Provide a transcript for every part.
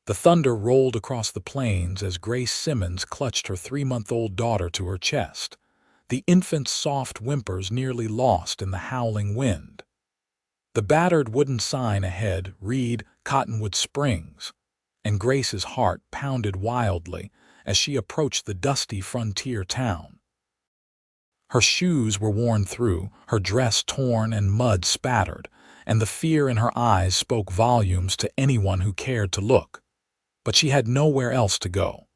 The thunder rolled across the plains as Grace Simmons clutched her 3-month-old daughter to her chest, the infant's soft whimpers nearly lost in the howling wind. The battered wooden sign ahead read Cottonwood Springs, and Grace's heart pounded wildly as she approached the dusty frontier town. Her shoes were worn through, her dress torn and mud spattered, and the fear in her eyes spoke volumes to anyone who cared to look. But she had nowhere else to go.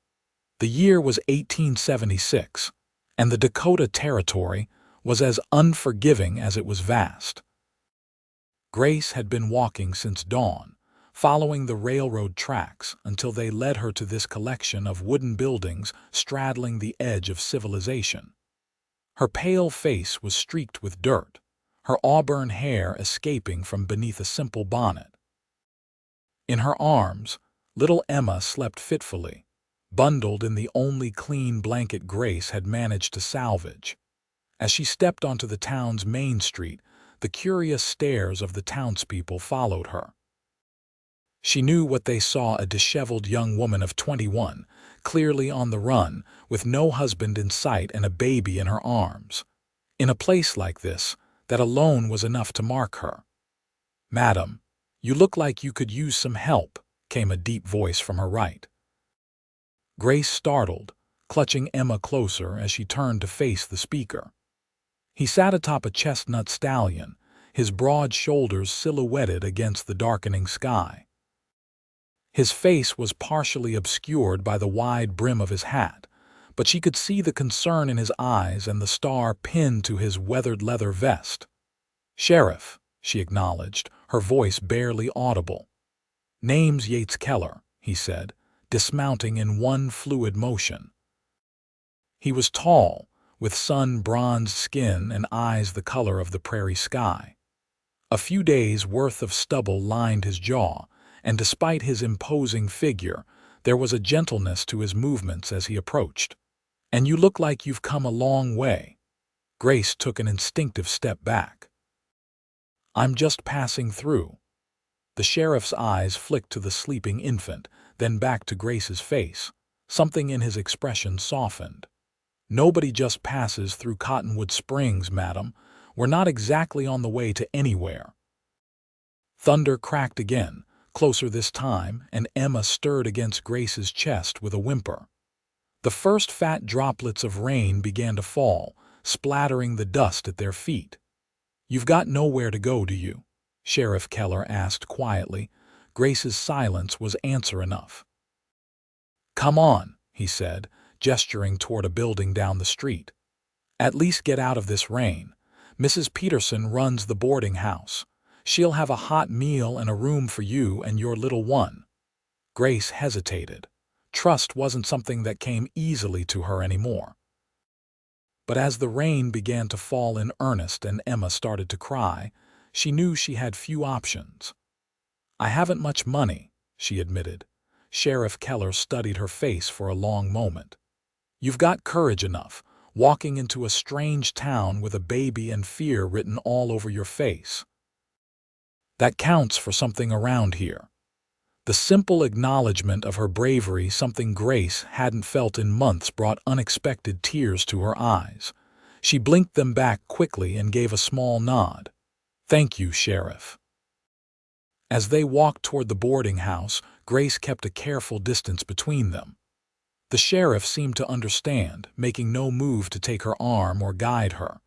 The year was 1876, and the Dakota Territory was as unforgiving as it was vast. Grace had been walking since dawn, following the railroad tracks until they led her to this collection of wooden buildings straddling the edge of civilization. Her pale face was streaked with dirt, her auburn hair escaping from beneath a simple bonnet. In her arms, little Emma slept fitfully, bundled in the only clean blanket Grace had managed to salvage. As she stepped onto the town's main street, the curious stares of the townspeople followed her. She knew what they saw: a disheveled young woman of 21, clearly on the run, with no husband in sight and a baby in her arms. In a place like this, that alone was enough to mark her. "Madam, you look like you could use some help," came a deep voice from her right. Grace startled, clutching Emma closer as she turned to face the speaker. He sat atop a chestnut stallion, his broad shoulders silhouetted against the darkening sky. His face was partially obscured by the wide brim of his hat, but she could see the concern in his eyes and the star pinned to his weathered leather vest. "Sheriff," she acknowledged, her voice barely audible. "Name's Yates Keller," he said, dismounting in one fluid motion. He was tall, with sun-bronzed skin and eyes the color of the prairie sky. A few days' worth of stubble lined his jaw, and despite his imposing figure, there was a gentleness to his movements as he approached. "And you look like you've come a long way." Grace took an instinctive step back. "I'm just passing through." The sheriff's eyes flicked to the sleeping infant, then back to Grace's face. Something in his expression softened. "Nobody just passes through Cottonwood Springs, madam. We're not exactly on the way to anywhere." Thunder cracked again, closer this time, and Emma stirred against Grace's chest with a whimper. The first fat droplets of rain began to fall, splattering the dust at their feet. "You've got nowhere to go, do you?" Sheriff Keller asked quietly. Grace's silence was answer enough. "Come on," he said, gesturing toward a building down the street. "At least get out of this rain. Mrs. Peterson runs the boarding house. She'll have a hot meal and a room for you and your little one." Grace hesitated. Trust wasn't something that came easily to her anymore. But as the rain began to fall in earnest and Emma started to cry, she knew she had few options. "I haven't much money," she admitted. Sheriff Keller studied her face for a long moment. "You've got courage enough, walking into a strange town with a baby and fear written all over your face. That counts for something around here." The simple acknowledgement of her bravery, something Grace hadn't felt in months, brought unexpected tears to her eyes. She blinked them back quickly and gave a small nod. "Thank you, Sheriff." As they walked toward the boarding house, Grace kept a careful distance between them. The sheriff seemed to understand, making no move to take her arm or guide her.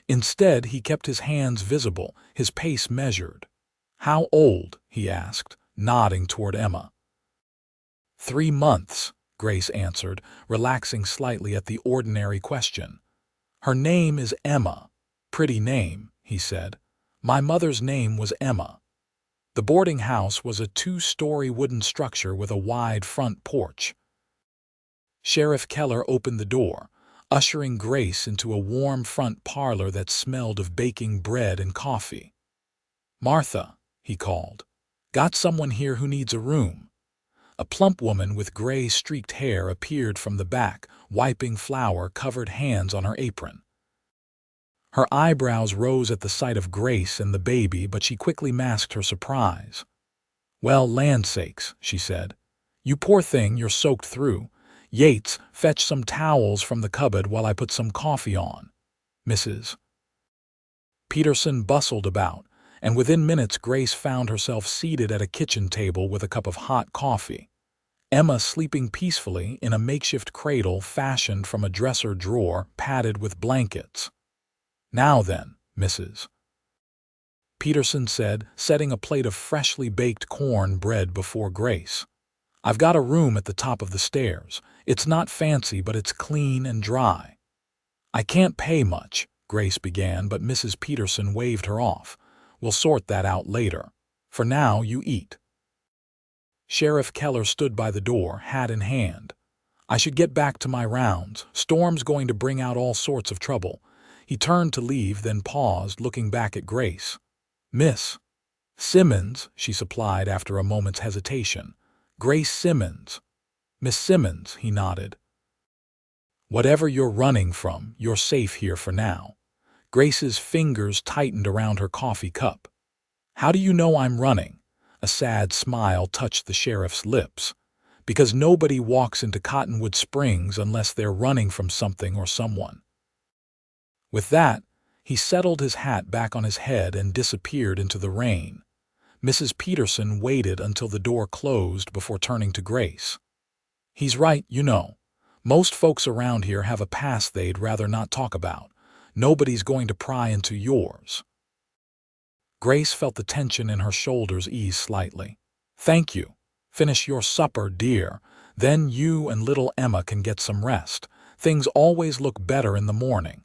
Instead, he kept his hands visible, his pace measured. "How old?" he asked, nodding toward Emma. 3 months, Grace answered, relaxing slightly at the ordinary question. "Her name is Emma." "Pretty name," he said. "My mother's name was Emma." The boarding house was a 2-story wooden structure with a wide front porch. Sheriff Keller opened the door, ushering Grace into a warm front parlor that smelled of baking bread and coffee. "Martha," he called, "got someone here who needs a room." A plump woman with gray-streaked hair appeared from the back, wiping flour-covered hands on her apron. Her eyebrows rose at the sight of Grace and the baby, but she quickly masked her surprise. "Well, land sakes," she said. You poor thing, you're soaked through. Yates, fetch some towels from the cupboard while I put some coffee on. Mrs. Peterson bustled about, and within minutes Grace found herself seated at a kitchen table with a cup of hot coffee. Emma sleeping peacefully in a makeshift cradle fashioned from a dresser drawer padded with blankets. Now then, Mrs. Peterson said, setting a plate of freshly baked corn bread before Grace. I've got a room at the top of the stairs. It's not fancy, but it's clean and dry. I can't pay much, Grace began, but Mrs. Peterson waved her off. We'll sort that out later. For now, you eat. Sheriff Keller stood by the door, hat in hand. I should get back to my rounds. Storm's going to bring out all sorts of trouble. He turned to leave, then paused, looking back at Grace. Miss Simmons, she supplied after a moment's hesitation. Grace Simmons. Miss Simmons, he nodded. Whatever you're running from, you're safe here for now. Grace's fingers tightened around her coffee cup. How do you know I'm running? A sad smile touched the sheriff's lips. Because nobody walks into Cottonwood Springs unless they're running from something or someone. With that, he settled his hat back on his head and disappeared into the rain. Mrs. Peterson waited until the door closed before turning to Grace. He's right, you know. Most folks around here have a past they'd rather not talk about. Nobody's going to pry into yours. Grace felt the tension in her shoulders ease slightly. Thank you. Finish your supper, dear. Then you and little Emma can get some rest. Things always look better in the morning.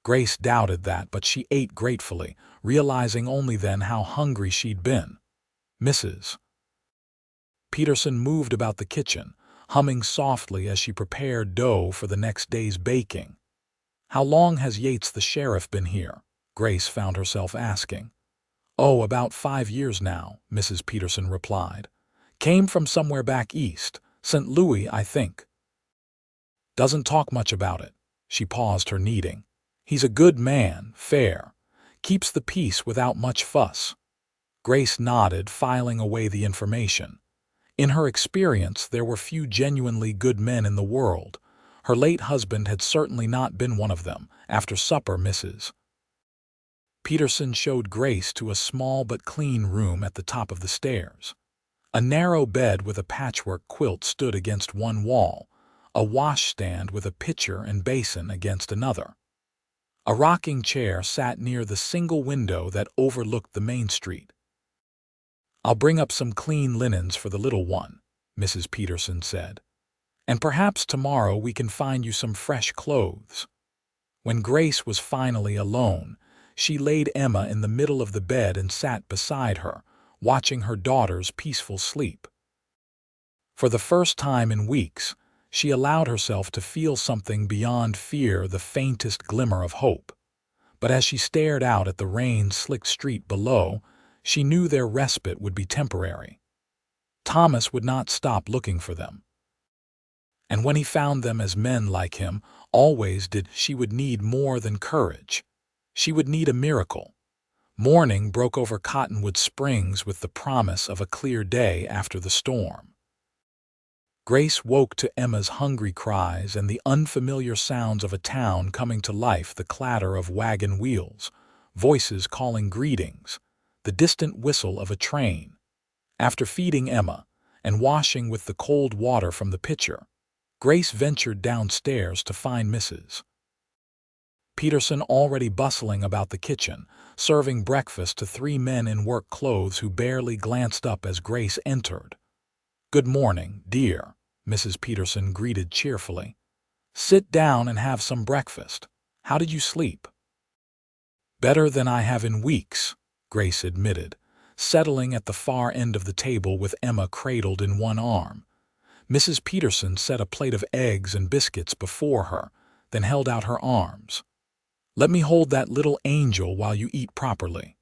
Grace doubted that, but she ate gratefully, realizing only then how hungry she'd been. Mrs. Peterson moved about the kitchen, humming softly as she prepared dough for the next day's baking. How long has Yates the sheriff been here? Grace found herself asking. Oh, about 5 years now, Mrs. Peterson replied. Came from somewhere back east, St. Louis, I think. Doesn't talk much about it. She paused her kneading. He's a good man, fair. Keeps the peace without much fuss. Grace nodded, filing away the information. In her experience, there were few genuinely good men in the world. Her late husband had certainly not been one of them. After supper, Mrs. Peterson showed Grace to a small but clean room at the top of the stairs. A narrow bed with a patchwork quilt stood against one wall, a washstand with a pitcher and basin against another. A rocking chair sat near the single window that overlooked the main street. I'll bring up some clean linens for the little one, Mrs. Peterson said. And perhaps tomorrow we can find you some fresh clothes. When Grace was finally alone, she laid Emma in the middle of the bed and sat beside her, watching her daughter's peaceful sleep. For the first time in weeks, she allowed herself to feel something beyond fear, the faintest glimmer of hope. But as she stared out at the rain-slicked street below, she knew their respite would be temporary. Thomas would not stop looking for them. And when he found them, as men like him always did, she would need more than courage. She would need a miracle. Morning broke over Cottonwood Springs with the promise of a clear day after the storm. Grace woke to Emma's hungry cries and the unfamiliar sounds of a town coming to life, the clatter of wagon wheels, voices calling greetings, the distant whistle of a train. After feeding Emma and washing with the cold water from the pitcher, Grace ventured downstairs to find Mrs. Peterson already bustling about the kitchen, serving breakfast to 3 men in work clothes who barely glanced up as Grace entered. Good morning, dear, Mrs. Peterson greeted cheerfully. Sit down and have some breakfast. How did you sleep? Better than I have in weeks, Grace admitted, settling at the far end of the table with Emma cradled in one arm. Mrs. Peterson set a plate of eggs and biscuits before her, then held out her arms. Let me hold that little angel while you eat properly.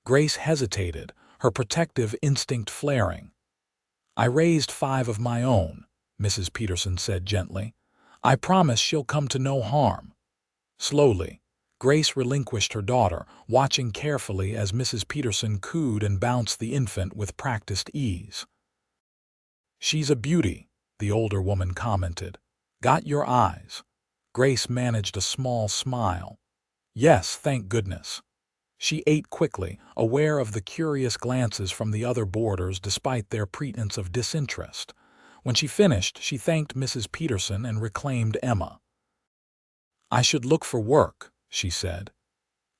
Grace hesitated, her protective instinct flaring. I raised 5 of my own, Mrs. Peterson said gently. I promise she'll come to no harm. Slowly, Grace relinquished her daughter, watching carefully as Mrs. Peterson cooed and bounced the infant with practiced ease. "She's a beauty," the older woman commented. "Got your eyes?" Grace managed a small smile. "Yes, thank goodness." She ate quickly, aware of the curious glances from the other boarders despite their pretense of disinterest. When she finished, she thanked Mrs. Peterson and reclaimed Emma. "I should look for work," she said.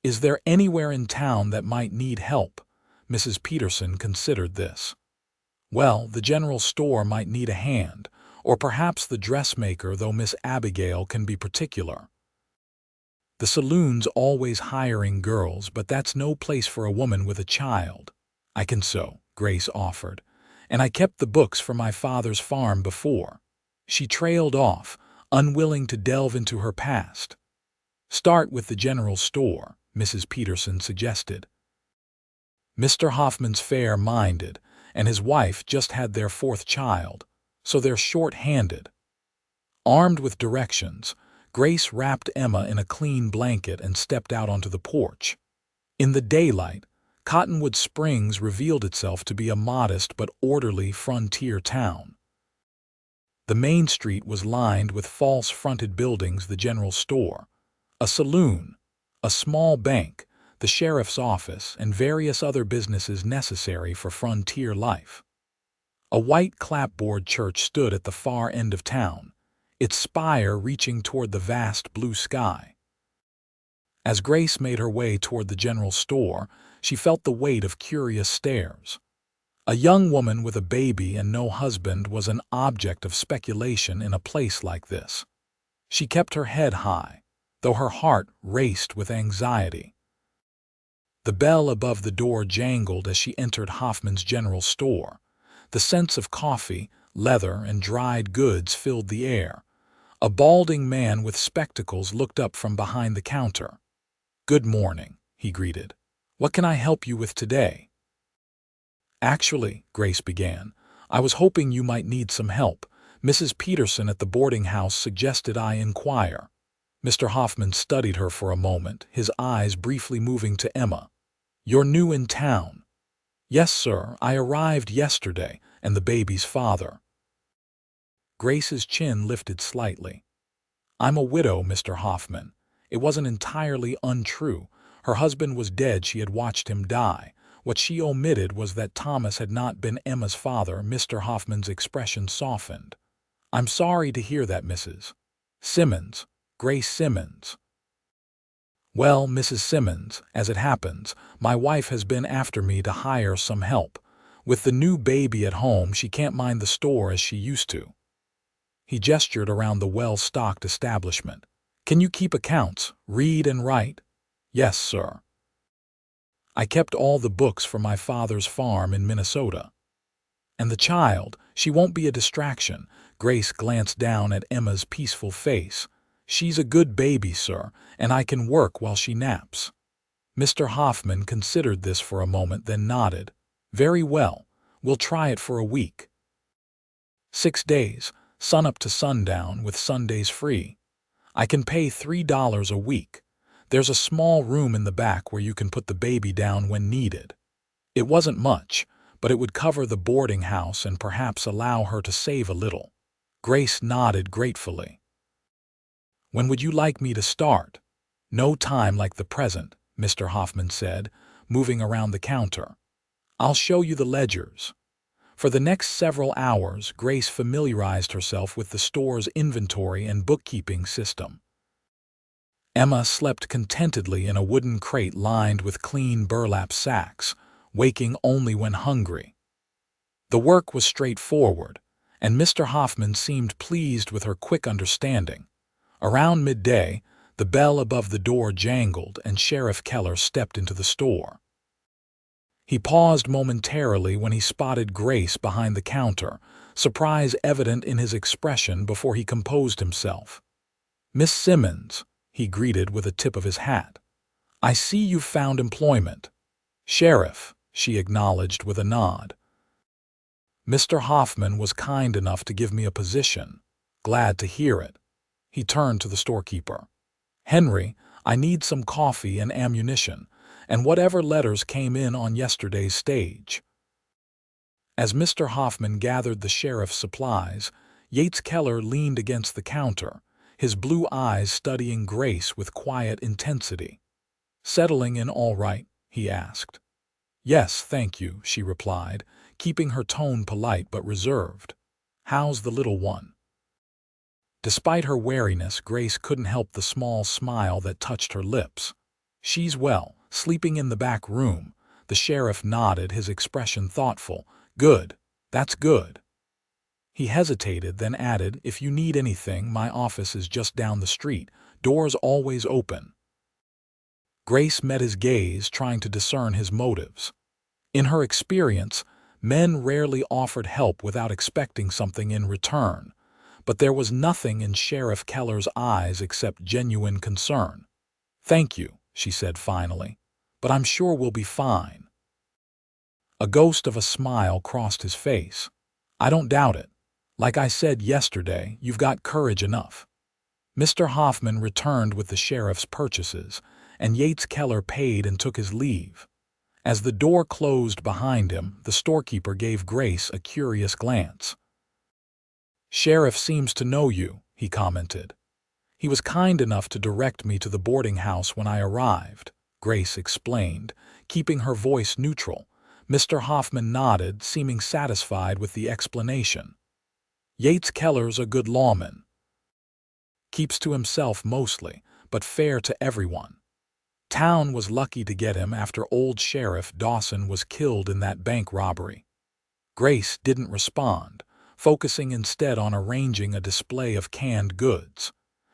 "Is there anywhere in town that might need help?" Mrs. Peterson considered this. "Well, the general store might need a hand, or perhaps the dressmaker, though Miss Abigail can be particular. The saloon's always hiring girls, but that's no place for a woman with a child." "I can sew," Grace offered, "and I kept the books for my father's farm before." She trailed off, unwilling to delve into her past. "Start with the general store," Mrs. Peterson suggested. Mr. Hoffman's fair-minded, and his wife just had their fourth child, so they're short-handed. Armed with directions, Grace wrapped Emma in a clean blanket and stepped out onto the porch. In the daylight, Cottonwood Springs revealed itself to be a modest but orderly frontier town. The main street was lined with false-fronted buildings: the general store, a saloon, a small bank, the sheriff's office, and various other businesses necessary for frontier life. A white clapboard church stood at the far end of town, its spire reaching toward the vast blue sky. As Grace made her way toward the general store, she felt the weight of curious stares. A young woman with a baby and no husband was an object of speculation in a place like this. She kept her head high, though her heart raced with anxiety. The bell above the door jangled as she entered Hoffman's general store. The scents of coffee, leather, and dried goods filled the air. A balding man with spectacles looked up from behind the counter. "Good morning," he greeted. "What can I help you with today?" "Actually," Grace began, "I was hoping you might need some help. Mrs. Peterson at the boarding house suggested I inquire." Mr. Hoffman studied her for a moment, his eyes briefly moving to Emma. "You're new in town?" "Yes, sir. I arrived yesterday, and the baby's father." Grace's chin lifted slightly. "I'm a widow, Mr. Hoffman." It wasn't entirely untrue. Her husband was dead. She had watched him die. What she omitted was that Thomas had not been Emma's father. Mr. Hoffman's expression softened. "I'm sorry to hear that, Mrs. Simmons. Grace Simmons." "Well, Mrs. Simmons, as it happens, my wife has been after me to hire some help. With the new baby at home, she can't mind the store as she used to." He gestured around the well-stocked establishment. "Can you keep accounts, read and write?" "Yes, sir. I kept all the books for my father's farm in Minnesota." "And the child, she won't be a distraction." Grace glanced down at Emma's peaceful face. "She's a good baby, sir, and I can work while she naps." Mr. Hoffman considered this for a moment, then nodded. "Very well. We'll try it for a week. 6 days, sunup to sundown, with Sundays free. I can pay $3 a week. There's a small room in the back where you can put the baby down when needed." It wasn't much, but it would cover the boarding house and perhaps allow her to save a little. Grace nodded gratefully. "When would you like me to start?" "No time like the present," Mr. Hoffman said, moving around the counter. "I'll show you the ledgers." For the next several hours, Grace familiarized herself with the store's inventory and bookkeeping system. Emma slept contentedly in a wooden crate lined with clean burlap sacks, waking only when hungry. The work was straightforward, and Mr. Hoffman seemed pleased with her quick understanding. Around midday, the bell above the door jangled and Sheriff Keller stepped into the store. He paused momentarily when he spotted Grace behind the counter, surprise evident in his expression before he composed himself. "Miss Simmons," he greeted with a tip of his hat. "I see you've found employment." "Sheriff," she acknowledged with a nod. "Mr. Hoffman was kind enough to give me a position." "Glad to hear it." He turned to the storekeeper. "Henry, I need some coffee and ammunition, and whatever letters came in on yesterday's stage." As Mr. Hoffman gathered the sheriff's supplies, Yates Keller leaned against the counter, his blue eyes studying Grace with quiet intensity. "Settling in all right?" he asked. "Yes, thank you," she replied, keeping her tone polite but reserved. "How's the little one?" Despite her wariness, Grace couldn't help the small smile that touched her lips. "She's well, sleeping in the back room." The sheriff nodded, his expression thoughtful. "Good. That's good." He hesitated, then added, "If you need anything, my office is just down the street. Doors always open." Grace met his gaze, trying to discern his motives. In her experience, men rarely offered help without expecting something in return, but there was nothing in Sheriff Keller's eyes except genuine concern. "Thank you," she said finally, "but I'm sure we'll be fine." A ghost of a smile crossed his face. "I don't doubt it. Like I said yesterday, you've got courage enough." Mr. Hoffman returned with the sheriff's purchases, and Yates Keller paid and took his leave. As the door closed behind him, the storekeeper gave Grace a curious glance. "Sheriff seems to know you," he commented. "He was kind enough to direct me to the boarding house when I arrived," Grace explained, keeping her voice neutral. Mr. Hoffman nodded, seeming satisfied with the explanation. "Yates Keller's a good lawman. Keeps to himself mostly, but fair to everyone. Town was lucky to get him after old Sheriff Dawson was killed in that bank robbery." Grace didn't respond, focusing instead on arranging a display of canned goods.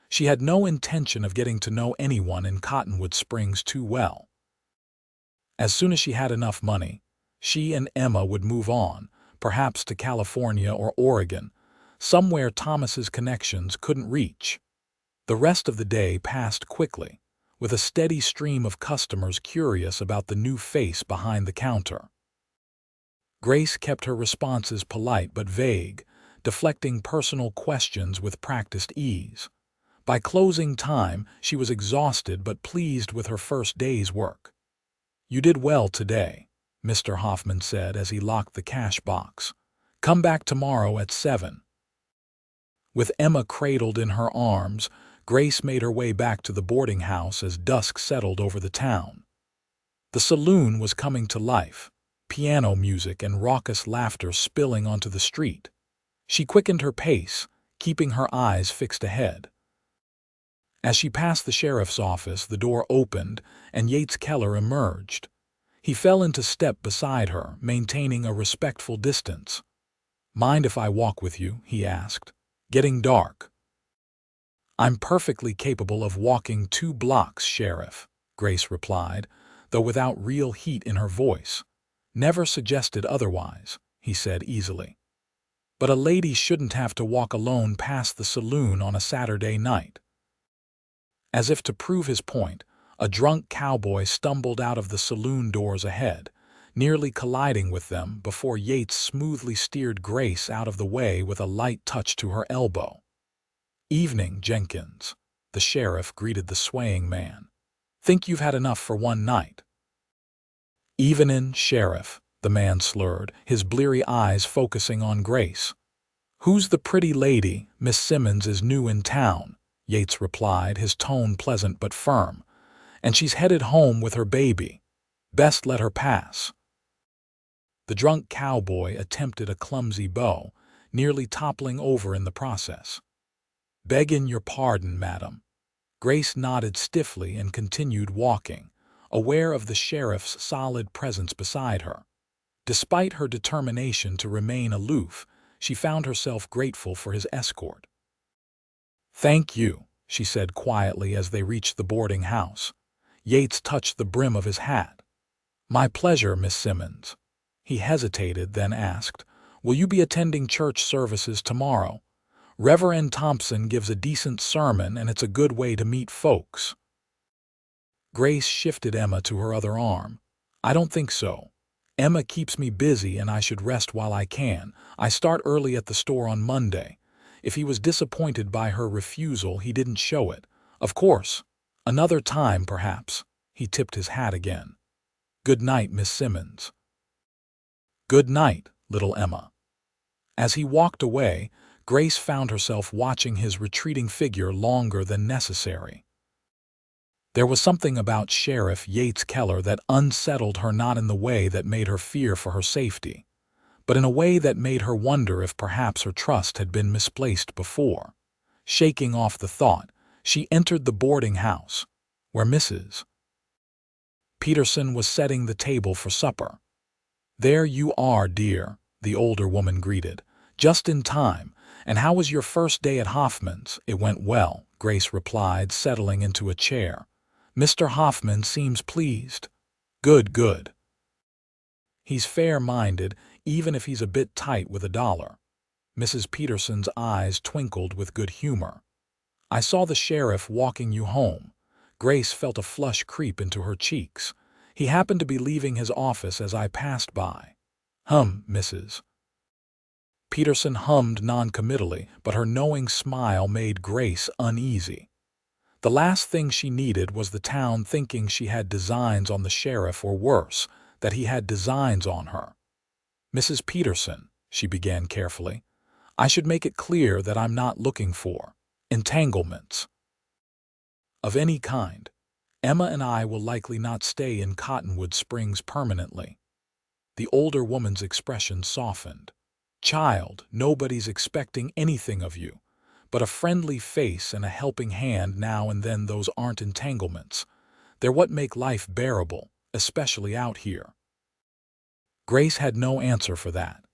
She had no intention of getting to know anyone in Cottonwood Springs too well. As soon as she had enough money, she and Emma would move on, perhaps to California or Oregon, somewhere Thomas's connections couldn't reach. The rest of the day passed quickly, with a steady stream of customers curious about the new face behind the counter. Grace kept her responses polite but vague, deflecting personal questions with practiced ease. By closing time, she was exhausted but pleased with her first day's work. "You did well today," Mr. Hoffman said as he locked the cash box. "Come back tomorrow at 7. With Emma cradled in her arms, Grace made her way back to the boarding house as dusk settled over the town. The saloon was coming to life, piano music and raucous laughter spilling onto the street. She quickened her pace, keeping her eyes fixed ahead. As she passed the sheriff's office, the door opened and Yates Keller emerged. He fell into step beside her, maintaining a respectful distance. "Mind if I walk with you?" he asked. "Getting dark." "I'm perfectly capable of walking 2 blocks, Sheriff," Grace replied, though without real heat in her voice. "Never suggested otherwise," he said easily. "But a lady shouldn't have to walk alone past the saloon on a Saturday night." As if to prove his point, a drunk cowboy stumbled out of the saloon doors ahead, nearly colliding with them before Yates smoothly steered Grace out of the way with a light touch to her elbow. "Evening, Jenkins," the sheriff greeted the swaying man. "Think you've had enough for one night?" "Evenin', Sheriff," the man slurred, his bleary eyes focusing on Grace. "Who's the pretty lady? Miss Simmons is new in town," Yates replied, his tone pleasant but firm. "And she's headed home with her baby. Best let her pass." The drunk cowboy attempted a clumsy bow, nearly toppling over in the process. "Beggin' your pardon, madam." Grace nodded stiffly and continued walking, aware of the sheriff's solid presence beside her. Despite her determination to remain aloof, she found herself grateful for his escort. "Thank you," she said quietly as they reached the boarding house. Yates touched the brim of his hat. "My pleasure, Miss Simmons." He hesitated, then asked, "Will you be attending church services tomorrow? Reverend Thompson gives a decent sermon and it's a good way to meet folks." Grace shifted Emma to her other arm. "I don't think so. Emma keeps me busy and I should rest while I can. I start early at the store on Monday." If he was disappointed by her refusal, he didn't show it. "Of course. Another time, perhaps." He tipped his hat again. "Good night, Miss Simmons." "Good night," little Emma." As he walked away, Grace found herself watching his retreating figure longer than necessary. There was something about Sheriff Yates Keller that unsettled her, not in the way that made her fear for her safety, but in a way that made her wonder if perhaps her trust had been misplaced before. Shaking off the thought, she entered the boarding house, where Mrs. Peterson was setting the table for supper. "There you are, dear," the older woman greeted. "Just in time. And how was your first day at Hoffman's?" "It went well," Grace replied, settling into a chair. "Mr. Hoffman seems pleased." "Good, good. He's fair-minded, even if he's a bit tight with $1. Mrs. Peterson's eyes twinkled with good humor. "I saw the sheriff walking you home." Grace felt a flush creep into her cheeks. "He happened to be leaving his office as I passed by." Mrs. Peterson hummed noncommittally, but her knowing smile made Grace uneasy. The last thing she needed was the town thinking she had designs on the sheriff, or worse, that he had designs on her. "Mrs. Peterson," she began carefully, "I should make it clear that I'm not looking for entanglements of any kind. Emma and I will likely not stay in Cottonwood Springs permanently." The older woman's expression softened. "Child, nobody's expecting anything of you, but a friendly face and a helping hand now and then. Those aren't entanglements. They're what make life bearable, especially out here." Grace had no answer for that.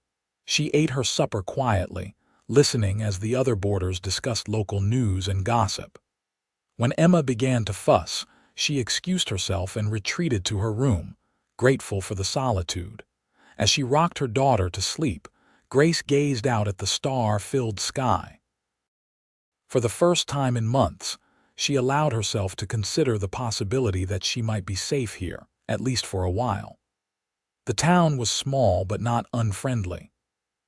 She ate her supper quietly, listening as the other boarders discussed local news and gossip. When Emma began to fuss, she excused herself and retreated to her room, grateful for the solitude. As she rocked her daughter to sleep, Grace gazed out at the star-filled sky. For the first time in months, she allowed herself to consider the possibility that she might be safe here, at least for a while. The town was small but not unfriendly.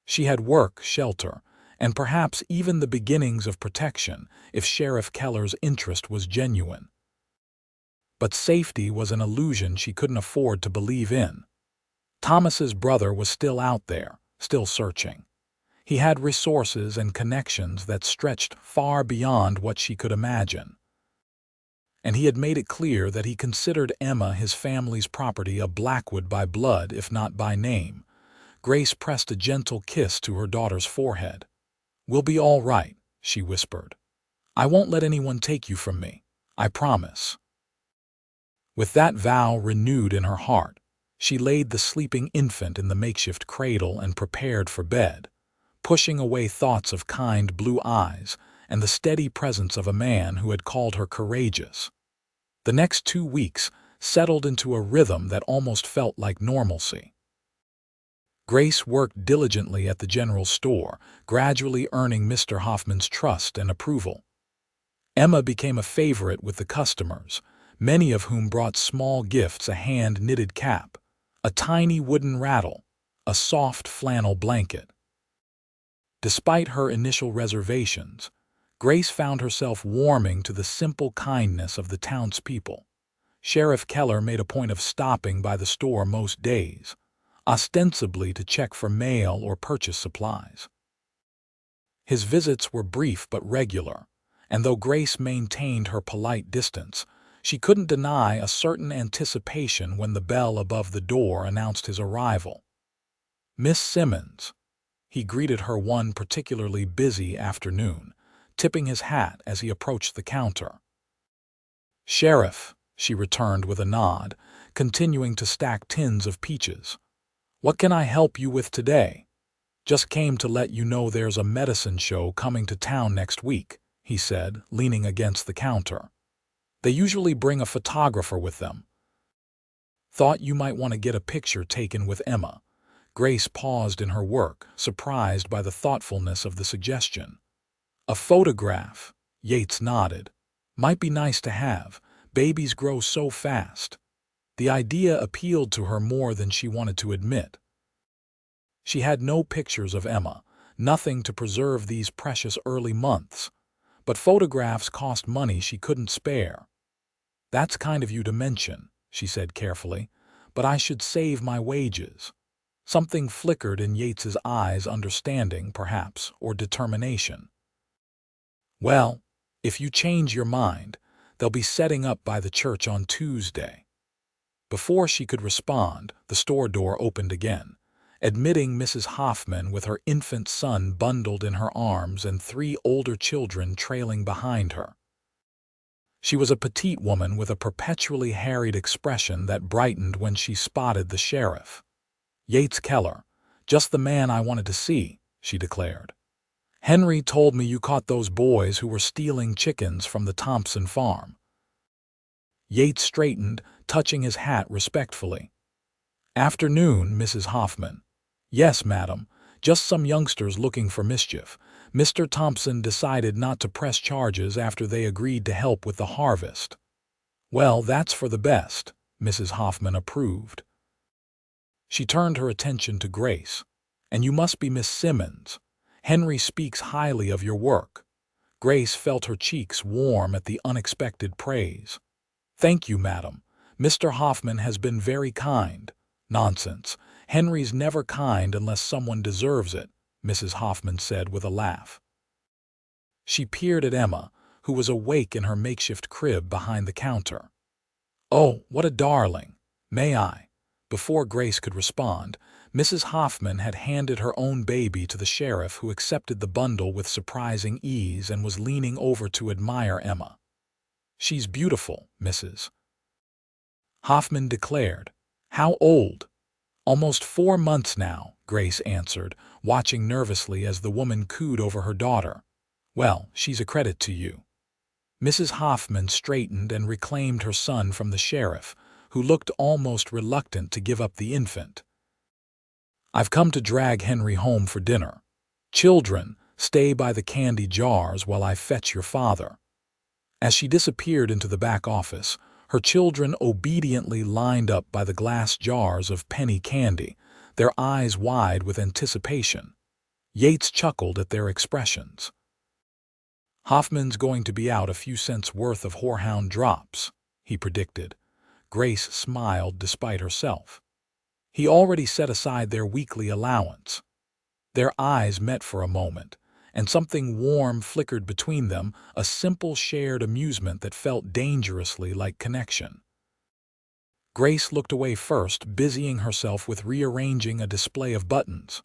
She had work, shelter, and perhaps even the beginnings of protection if Sheriff Keller's interest was genuine. But safety was an illusion she couldn't afford to believe in. Thomas's brother was still out there, still searching. He had resources and connections that stretched far beyond what she could imagine. And he had made it clear that he considered Emma his family's property, a Blackwood by blood if not by name. Grace pressed a gentle kiss to her daughter's forehead. "We'll be all right," she whispered. "I won't let anyone take you from me. I promise." With that vow renewed in her heart, she laid the sleeping infant in the makeshift cradle and prepared for bed, pushing away thoughts of kind blue eyes and the steady presence of a man who had called her courageous. The next 2 weeks settled into a rhythm that almost felt like normalcy. Grace worked diligently at the general store, gradually earning Mr. Hoffman's trust and approval. Emma became a favorite with the customers, many of whom brought small gifts: a hand-knitted cap, a tiny wooden rattle, a soft flannel blanket. Despite her initial reservations, Grace found herself warming to the simple kindness of the townspeople. Sheriff Keller made a point of stopping by the store most days, ostensibly to check for mail or purchase supplies. His visits were brief but regular, and though Grace maintained her polite distance, she couldn't deny a certain anticipation when the bell above the door announced his arrival. "Miss Simmons," he greeted her one particularly busy afternoon, tipping his hat as he approached the counter. "Sheriff," she returned with a nod, continuing to stack tins of peaches. "What can I help you with today?" "Just came to let you know there's a medicine show coming to town next week," he said, leaning against the counter. "They usually bring a photographer with them. Thought you might want to get a picture taken with Emma." Grace paused in her work, surprised by the thoughtfulness of the suggestion. "A photograph," Yates nodded. "Might be nice to have. Babies grow so fast." The idea appealed to her more than she wanted to admit. She had no pictures of Emma, nothing to preserve these precious early months, but photographs cost money she couldn't spare. "That's kind of you to mention," she said carefully, "but I should save my wages." Something flickered in Yates's eyes, understanding, perhaps, or determination. "Well, if you change your mind, they'll be setting up by the church on Tuesday." Before she could respond, the store door opened again, admitting Mrs. Hoffman with her infant son bundled in her arms and 3 older children trailing behind her. She was a petite woman with a perpetually harried expression that brightened when she spotted the sheriff. "Yates Keller, just the man I wanted to see," she declared. "Henry told me you caught those boys who were stealing chickens from the Thompson farm." Yates straightened, touching his hat respectfully. "Afternoon, Mrs. Hoffman." "Yes, madam, just some youngsters looking for mischief. Mr. Thompson decided not to press charges after they agreed to help with the harvest." "Well, that's for the best," Mrs. Hoffman approved. She turned her attention to Grace. "And you must be Miss Simmons. Henry speaks highly of your work." Grace felt her cheeks warm at the unexpected praise. "Thank you, madam. Mr. Hoffman has been very kind." "Nonsense. Henry's never kind unless someone deserves it," Mrs. Hoffman said with a laugh. She peered at Emma, who was awake in her makeshift crib behind the counter. "Oh, what a darling. May I?" Before Grace could respond, Mrs. Hoffman had handed her own baby to the sheriff, who accepted the bundle with surprising ease and was leaning over to admire Emma. "She's beautiful, Mrs. Hoffman declared. "How old?" "Almost 4 months now," Grace answered, watching nervously as the woman cooed over her daughter. "Well, she's a credit to you." Mrs. Hoffman straightened and reclaimed her son from the sheriff, who looked almost reluctant to give up the infant. "I've come to drag Henry home for dinner. Children, stay by the candy jars while I fetch your father." As she disappeared into the back office, her children obediently lined up by the glass jars of penny candy, their eyes wide with anticipation. Yates chuckled at their expressions. "Hoffman's going to be out a few cents worth of horehound drops," he predicted. Grace smiled despite herself. He already set aside their weekly allowance. Their eyes met for a moment, and something warm flickered between them, a simple shared amusement that felt dangerously like connection. Grace looked away first, busying herself with rearranging a display of buttons.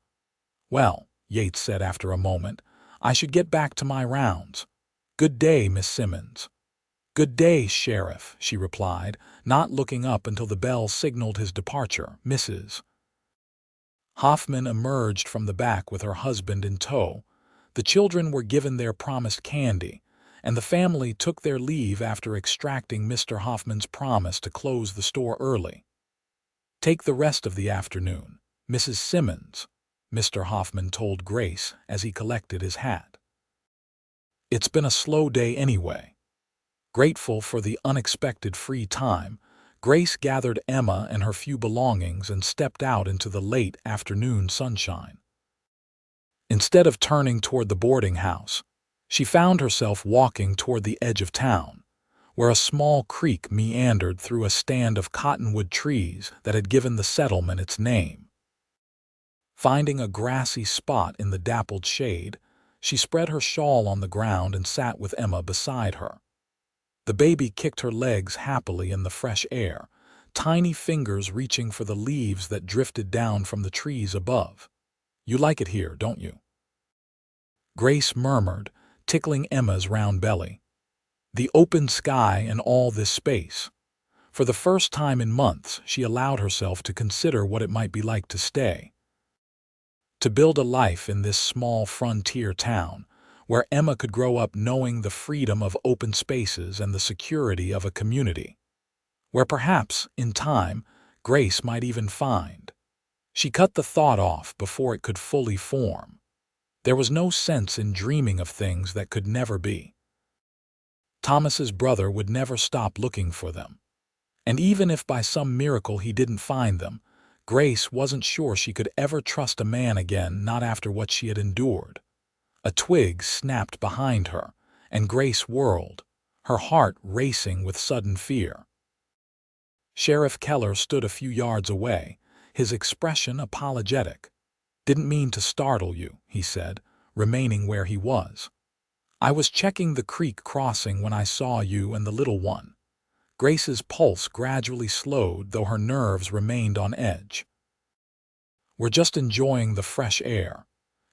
"Well," Yates said after a moment, "I should get back to my rounds. Good day, Miss Simmons." "Good day, Sheriff," she replied, not looking up until the bell signaled his departure. Mrs. Hoffman emerged from the back with her husband in tow. The children were given their promised candy, and the family took their leave after extracting Mr. Hoffman's promise to close the store early. "Take the rest of the afternoon, Mrs. Simmons," Mr. Hoffman told Grace as he collected his hat. "It's been a slow day anyway." Grateful for the unexpected free time, Grace gathered Emma and her few belongings and stepped out into the late afternoon sunshine. Instead of turning toward the boarding house, she found herself walking toward the edge of town, where a small creek meandered through a stand of cottonwood trees that had given the settlement its name. Finding a grassy spot in the dappled shade, she spread her shawl on the ground and sat with Emma beside her. The baby kicked her legs happily in the fresh air, tiny fingers reaching for the leaves that drifted down from the trees above. "You like it here, don't you?" Grace murmured, tickling Emma's round belly. The open sky and all this space. For the first time in months, she allowed herself to consider what it might be like to stay. To build a life in this small frontier town, where Emma could grow up knowing the freedom of open spaces and the security of a community. Where perhaps, in time, Grace might even find. She cut the thought off before it could fully form. There was no sense in dreaming of things that could never be. Thomas's brother would never stop looking for them. And even if by some miracle he didn't find them, Grace wasn't sure she could ever trust a man again, not after what she had endured. A twig snapped behind her, and Grace whirled, her heart racing with sudden fear. Sheriff Keller stood a few yards away, his expression apologetic. "Didn't mean to startle you," he said, remaining where he was. "I was checking the creek crossing when I saw you and the little one." Grace's pulse gradually slowed, though her nerves remained on edge. "We're just enjoying the fresh air."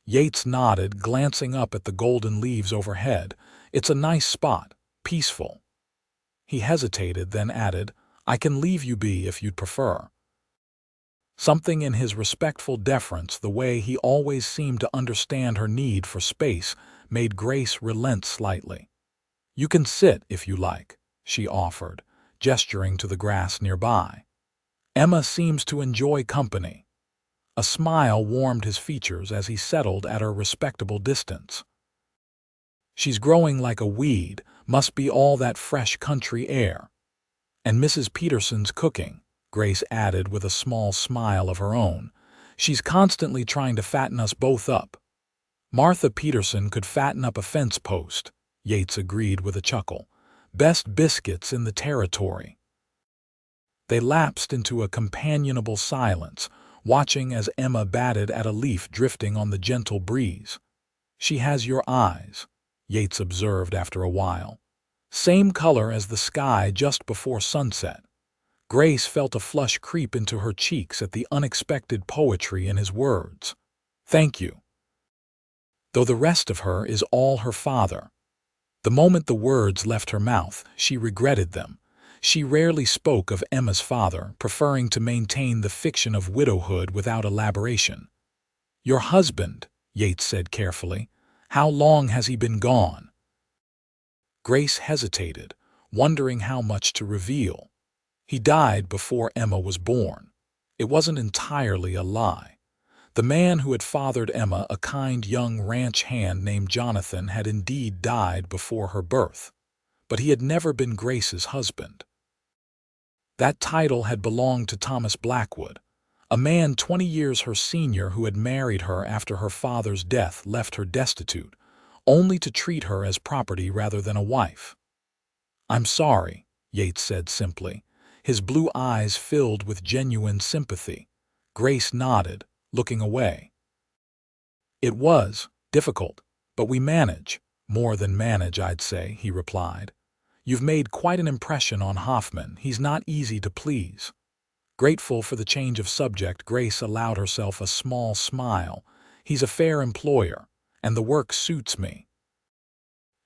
Yates nodded, glancing up at the golden leaves overhead. "It's a nice spot, peaceful." He hesitated, then added, "I can leave you be if you'd prefer." Something in his respectful deference, the way he always seemed to understand her need for space, made Grace relent slightly. "You can sit if you like," she offered, gesturing to the grass nearby. "Emma seems to enjoy company." A smile warmed his features as he settled at her respectable distance. "She's growing like a weed, must be all that fresh country air." "And Mrs. Peterson's cooking," Grace added with a small smile of her own. "She's constantly trying to fatten us both up." "Martha Peterson could fatten up a fence post," Yates agreed with a chuckle. "Best biscuits in the territory." They lapsed into a companionable silence, watching as Emma batted at a leaf drifting on the gentle breeze. "She has your eyes," Yates observed after a while. "Same color as the sky just before sunset." Grace felt a flush creep into her cheeks at the unexpected poetry in his words. "Thank you." "Though the rest of her is all her father." The moment the words left her mouth, she regretted them. She rarely spoke of Emma's father, preferring to maintain the fiction of widowhood without elaboration. "Your husband," Yates said carefully. "How long has he been gone?" Grace hesitated, wondering how much to reveal. "He died before Emma was born." It wasn't entirely a lie. The man who had fathered Emma, a kind young ranch hand named Jonathan, had indeed died before her birth. But he had never been Grace's husband. That title had belonged to Thomas Blackwood, a man 20 years her senior who had married her after her father's death left her destitute, only to treat her as property rather than a wife. "I'm sorry," Yates said simply, his blue eyes filled with genuine sympathy. Grace nodded, looking away. "It was difficult, but we manage. More than manage, I'd say," he replied. "You've made quite an impression on Hoffman. He's not easy to please." Grateful for the change of subject, Grace allowed herself a small smile. "He's a fair employer, and the work suits me."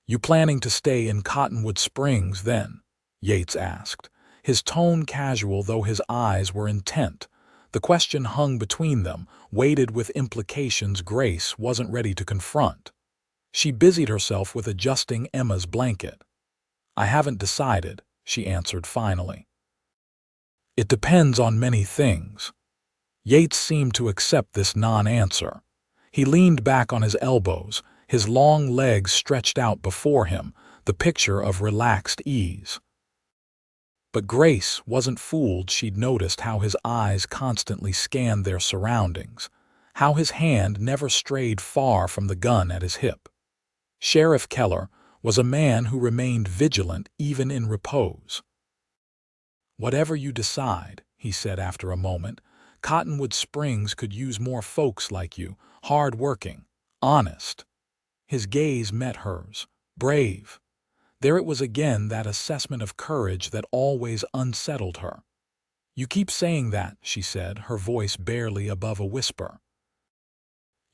"You planning to stay in Cottonwood Springs, then?" Yates asked, his tone casual though his eyes were intent. The question hung between them, weighted with implications Grace wasn't ready to confront. She busied herself with adjusting Emma's blanket. "I haven't decided," she answered finally. "It depends on many things." Yates seemed to accept this non-answer. He leaned back on his elbows, his long legs stretched out before him, the picture of relaxed ease. But Grace wasn't fooled. She'd noticed how his eyes constantly scanned their surroundings, how his hand never strayed far from the gun at his hip. Sheriff Keller was a man who remained vigilant even in repose. "Whatever you decide," he said after a moment, "Cottonwood Springs could use more folks like you, hard-working, honest." His gaze met hers, brave. There it was again, that assessment of courage that always unsettled her. "You keep saying that," she said, her voice barely above a whisper.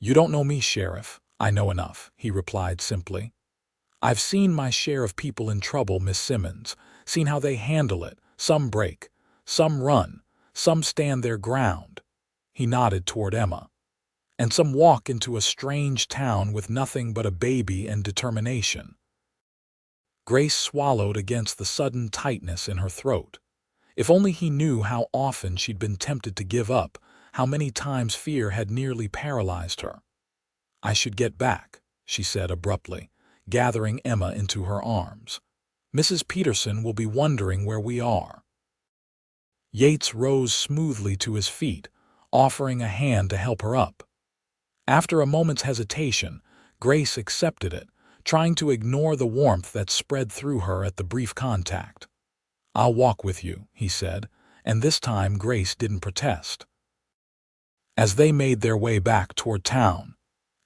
"You don't know me, Sheriff. I know enough," he replied simply. "I've seen my share of people in trouble, Miss Simmons, seen how they handle it. Some break, some run, some stand their ground." He nodded toward Emma. "And some walk into a strange town with nothing but a baby and determination." Grace swallowed against the sudden tightness in her throat. If only he knew how often she'd been tempted to give up, how many times fear had nearly paralyzed her. "I should get back," she said abruptly, gathering Emma into her arms. "Mrs. Peterson will be wondering where we are." Yates rose smoothly to his feet, offering a hand to help her up. After a moment's hesitation, Grace accepted it, trying to ignore the warmth that spread through her at the brief contact. "I'll walk with you," he said, and this time Grace didn't protest. As they made their way back toward town,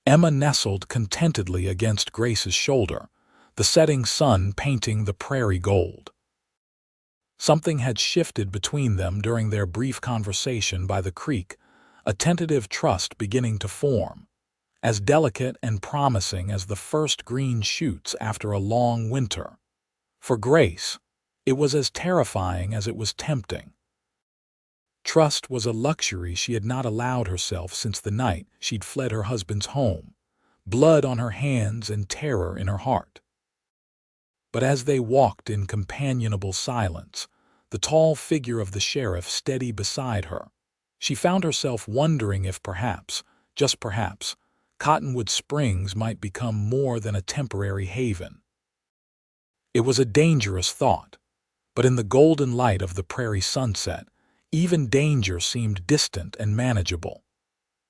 Emma nestled contentedly against Grace's shoulder, the setting sun painting the prairie gold. Something had shifted between them during their brief conversation by the creek, a tentative trust beginning to form, as delicate and promising as the first green shoots after a long winter. For Grace, it was as terrifying as it was tempting. Trust was a luxury she had not allowed herself since the night she'd fled her husband's home, blood on her hands and terror in her heart. But as they walked in companionable silence, the tall figure of the sheriff steady beside her, she found herself wondering if perhaps, just perhaps, Cottonwood Springs might become more than a temporary haven. It was a dangerous thought, but in the golden light of the prairie sunset, even danger seemed distant and manageable.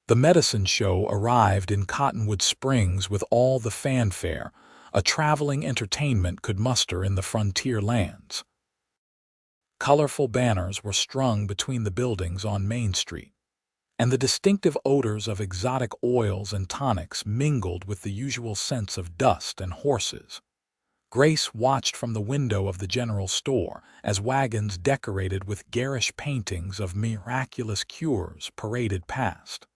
The medicine show arrived in Cottonwood Springs with all the fanfare a traveling entertainment could muster in the frontier lands. Colorful banners were strung between the buildings on Main Street, and the distinctive odors of exotic oils and tonics mingled with the usual scents of dust and horses. Grace watched from the window of the general store as wagons decorated with garish paintings of miraculous cures paraded past.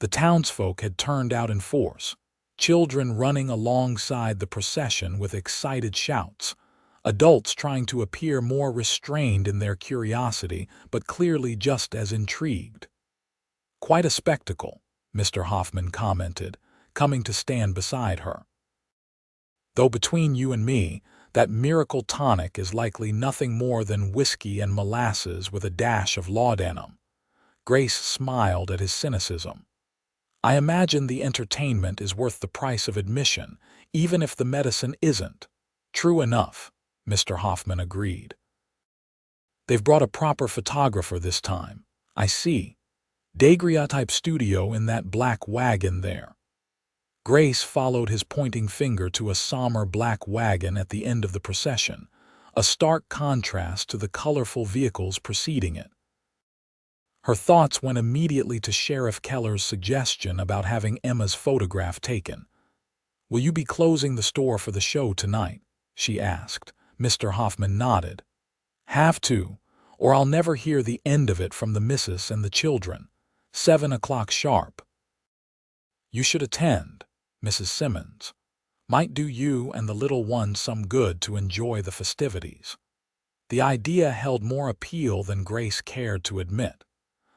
The townsfolk had turned out in force, children running alongside the procession with excited shouts, adults trying to appear more restrained in their curiosity but clearly just as intrigued. "Quite a spectacle," Mr. Hoffman commented, coming to stand beside her. "Though between you and me, that miracle tonic is likely nothing more than whiskey and molasses with a dash of laudanum." Grace smiled at his cynicism. "I imagine the entertainment is worth the price of admission, even if the medicine isn't." "True enough," Mr. Hoffman agreed. "They've brought a proper photographer this time. I see. Daguerreotype studio in that black wagon there." Grace followed his pointing finger to a somber black wagon at the end of the procession, a stark contrast to the colorful vehicles preceding it. Her thoughts went immediately to Sheriff Keller's suggestion about having Emma's photograph taken. "Will you be closing the store for the show tonight?" she asked. Mr. Hoffman nodded. "Have to, or I'll never hear the end of it from the missus and the children. 7 o'clock sharp." "You should attend, Mrs. Simmons. Might do you and the little one some good to enjoy the festivities." The idea held more appeal than Grace cared to admit.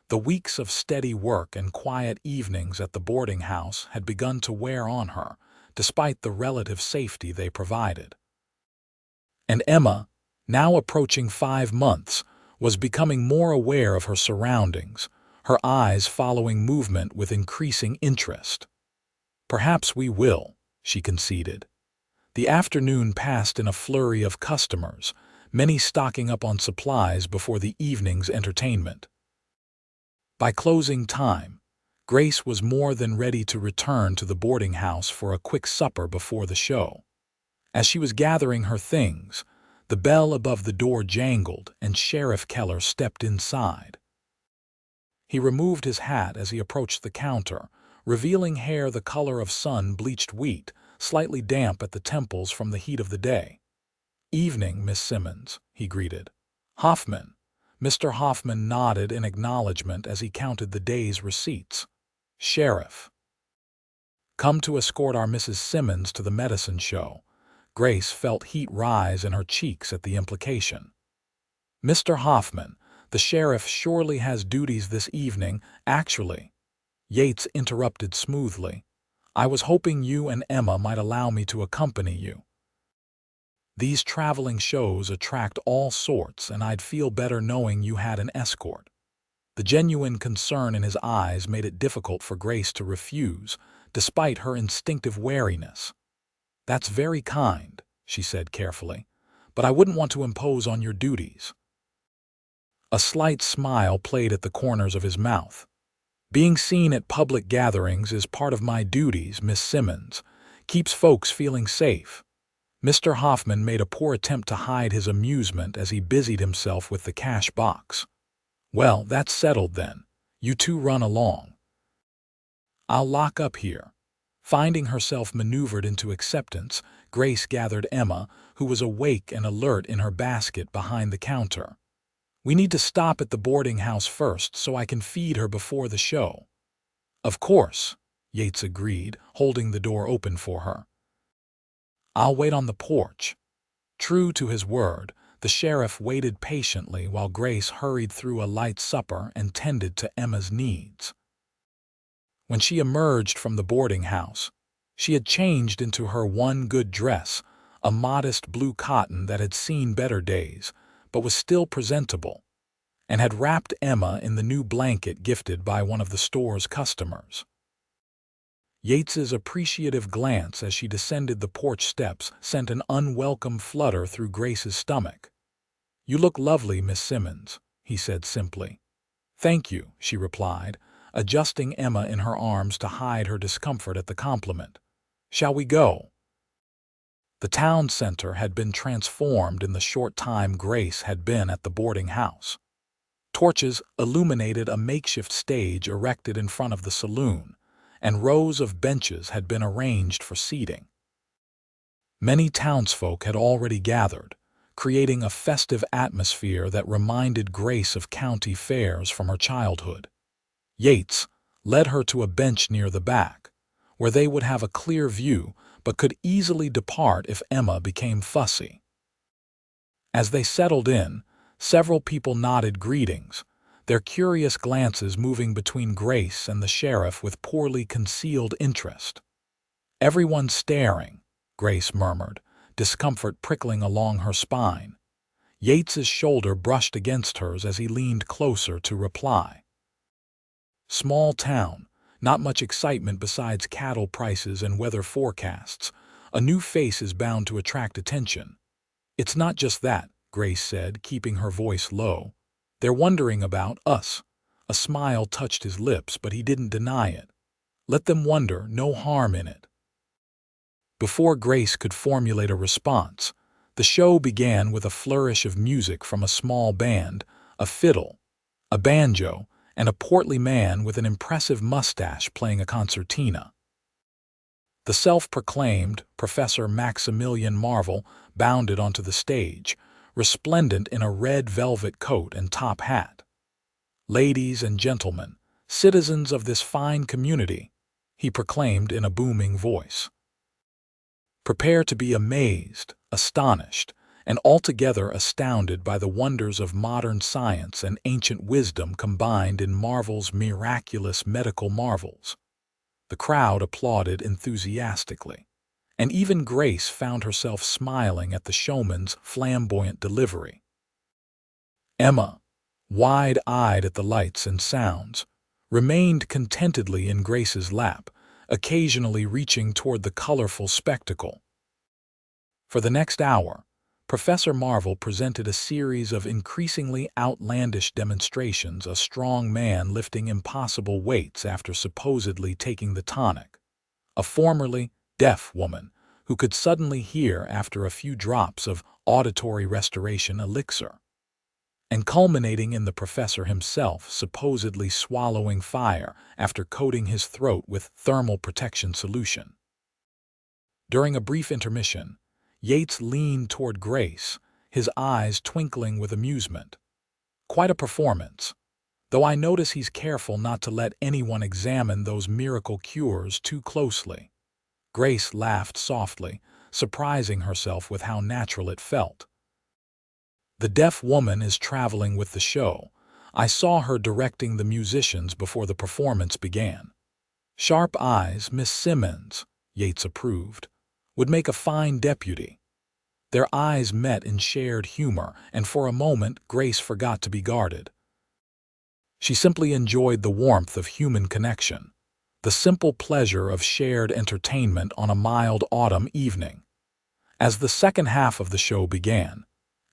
The weeks of steady work and quiet evenings at the boarding house had begun to wear on her, despite the relative safety they provided. And Emma, now approaching 5 months, was becoming more aware of her surroundings, her eyes following movement with increasing interest. "Perhaps we will," she conceded. The afternoon passed in a flurry of customers, many stocking up on supplies before the evening's entertainment. By closing time, Grace was more than ready to return to the boarding house for a quick supper before the show. As she was gathering her things, the bell above the door jangled and Sheriff Keller stepped inside. He removed his hat as he approached the counter, revealing hair the color of sun-bleached wheat, slightly damp at the temples from the heat of the day. "Evening, Miss Simmons," he greeted. "Hoffman." Mr. Hoffman nodded in acknowledgement as he counted the day's receipts. "Sheriff." "Come to escort our Mrs. Simmons to the medicine show." Grace felt heat rise in her cheeks at the implication. "Mr. Hoffman, the sheriff surely has duties this evening. Actually," Yates interrupted smoothly, "I was hoping you and Emma might allow me to accompany you. These traveling shows attract all sorts, and I'd feel better knowing you had an escort." The genuine concern in his eyes made it difficult for Grace to refuse, despite her instinctive wariness. "That's very kind," she said carefully, "but I wouldn't want to impose on your duties." A slight smile played at the corners of his mouth. "Being seen at public gatherings is part of my duties, Miss Simmons. Keeps folks feeling safe." Mr. Hoffman made a poor attempt to hide his amusement as he busied himself with the cash box. "Well, that's settled then. You two run along. I'll lock up here." Finding herself maneuvered into acceptance, Grace gathered Emma, who was awake and alert in her basket behind the counter. "We need to stop at the boarding house first so I can feed her before the show." "Of course," Yates agreed, holding the door open for her. "I'll wait on the porch." True to his word, the sheriff waited patiently while Grace hurried through a light supper and tended to Emma's needs. When she emerged from the boarding house, she had changed into her one good dress, a modest blue cotton that had seen better days, but was still presentable, and had wrapped Emma in the new blanket gifted by one of the store's customers. Yates's appreciative glance as she descended the porch steps sent an unwelcome flutter through Grace's stomach. "You look lovely, Miss Simmons," he said simply. "Thank you," she replied, adjusting Emma in her arms to hide her discomfort at the compliment. "Shall we go?" The town center had been transformed in the short time Grace had been at the boarding house. Torches illuminated a makeshift stage erected in front of the saloon, and rows of benches had been arranged for seating. Many townsfolk had already gathered, creating a festive atmosphere that reminded Grace of county fairs from her childhood. Yates led her to a bench near the back, where they would have a clear view but could easily depart if Emma became fussy. As they settled in, several people nodded greetings, their curious glances moving between Grace and the sheriff with poorly concealed interest. "Everyone's staring," Grace murmured, discomfort prickling along her spine. Yates's shoulder brushed against hers as he leaned closer to reply. "Small town, not much excitement besides cattle prices and weather forecasts. A new face is bound to attract attention." "It's not just that," Grace said, keeping her voice low. "They're wondering about us." A smile touched his lips, but he didn't deny it. "Let them wonder, no harm in it." Before Grace could formulate a response, the show began with a flourish of music from a small band, a fiddle, a banjo, and a portly man with an impressive mustache playing a concertina. The self-proclaimed Professor Maximilian Marvel bounded onto the stage, resplendent in a red velvet coat and top hat. "Ladies and gentlemen, citizens of this fine community," he proclaimed in a booming voice. "Prepare to be amazed, astonished, and altogether astounded by the wonders of modern science and ancient wisdom combined in Marvel's miraculous medical marvels." The crowd applauded enthusiastically, and even Grace found herself smiling at the showman's flamboyant delivery. Emma, wide-eyed at the lights and sounds, remained contentedly in Grace's lap, occasionally reaching toward the colorful spectacle. For the next hour, Professor Marvel presented a series of increasingly outlandish demonstrations, a strong man lifting impossible weights after supposedly taking the tonic, a formerly deaf woman who could suddenly hear after a few drops of auditory restoration elixir, and culminating in the professor himself supposedly swallowing fire after coating his throat with thermal protection solution. During a brief intermission, Yates leaned toward Grace, his eyes twinkling with amusement. "Quite a performance, though I notice he's careful not to let anyone examine those miracle cures too closely." Grace laughed softly, surprising herself with how natural it felt. "The deaf woman is traveling with the show. I saw her directing the musicians before the performance began." "Sharp eyes, Miss Simmons," Yates approved, "would make a fine deputy." Their eyes met in shared humor, and for a moment Grace forgot to be guarded. She simply enjoyed the warmth of human connection, the simple pleasure of shared entertainment on a mild autumn evening. As the second half of the show began,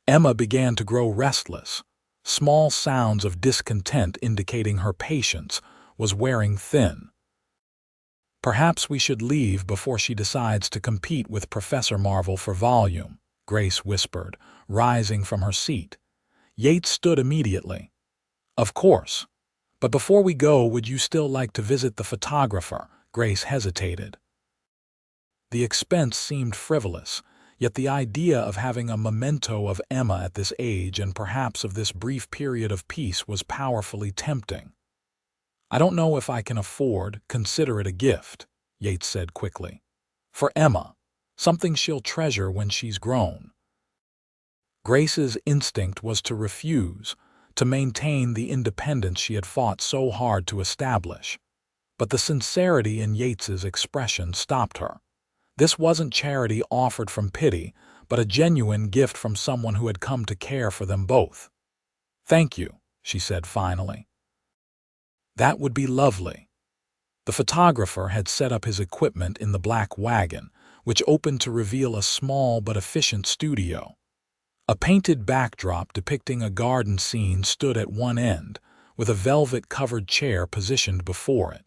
Emma began to grow restless, small sounds of discontent indicating her patience was wearing thin. "Perhaps we should leave before she decides to compete with Professor Marvel for volume," Grace whispered, rising from her seat. Yates stood immediately. "Of course, But before we go, would you still like to visit the photographer? Grace hesitated. The expense seemed frivolous, yet the idea of having a memento of Emma at this age and perhaps of this brief period of peace was powerfully tempting. I don't know if I can consider it a gift, Yates said quickly. For Emma, something she'll treasure when she's grown. Grace's instinct was to refuse, to maintain the independence she had fought so hard to establish. But the sincerity in Yates's expression stopped her. This wasn't charity offered from pity, but a genuine gift from someone who had come to care for them both. "Thank you," she said finally. "That would be lovely." The photographer had set up his equipment in the black wagon, which opened to reveal a small but efficient studio. A painted backdrop depicting a garden scene stood at one end, with a velvet-covered chair positioned before it.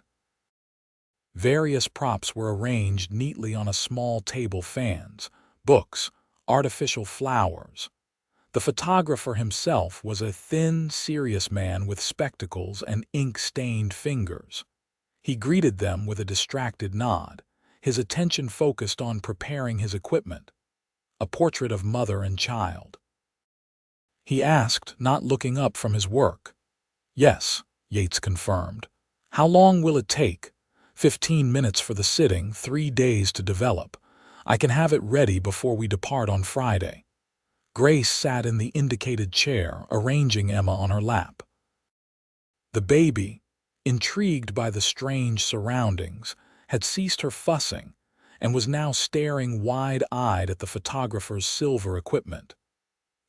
Various props were arranged neatly on a small table: fans, books, artificial flowers. The photographer himself was a thin, serious man with spectacles and ink-stained fingers. He greeted them with a distracted nod, his attention focused on preparing his equipment. A portrait of mother and child. He asked, not looking up from his work. "Yes," Yates confirmed. "How long will it take?" 15 minutes for the sitting, 3 days to develop. I can have it ready before we depart on Friday." Grace sat in the indicated chair, arranging Emma on her lap. The baby, intrigued by the strange surroundings, had ceased her fussing and was now staring wide-eyed at the photographer's silver equipment.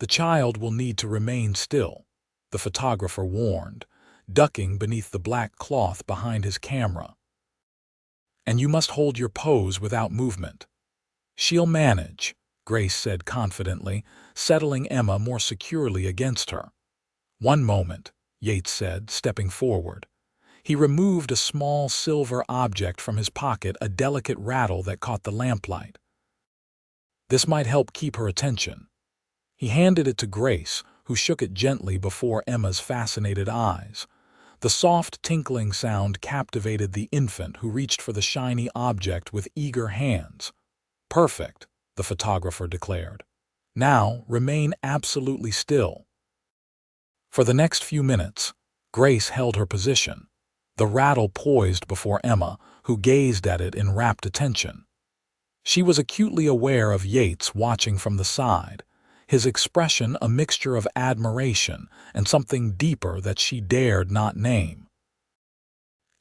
"The child will need to remain still," the photographer warned, ducking beneath the black cloth behind his camera. "And you must hold your pose without movement." "She'll manage," Grace said confidently, settling Emma more securely against her. "One moment," Yates said, stepping forward. He removed a small silver object from his pocket, a delicate rattle that caught the lamplight. "This might help keep her attention." He handed it to Grace, who shook it gently before Emma's fascinated eyes. The soft tinkling sound captivated the infant, who reached for the shiny object with eager hands. "Perfect," the photographer declared. "Now remain absolutely still." For the next few minutes, Grace held her position, the rattle poised before Emma, who gazed at it in rapt attention. She was acutely aware of Yates watching from the side, his expression a mixture of admiration and something deeper that she dared not name.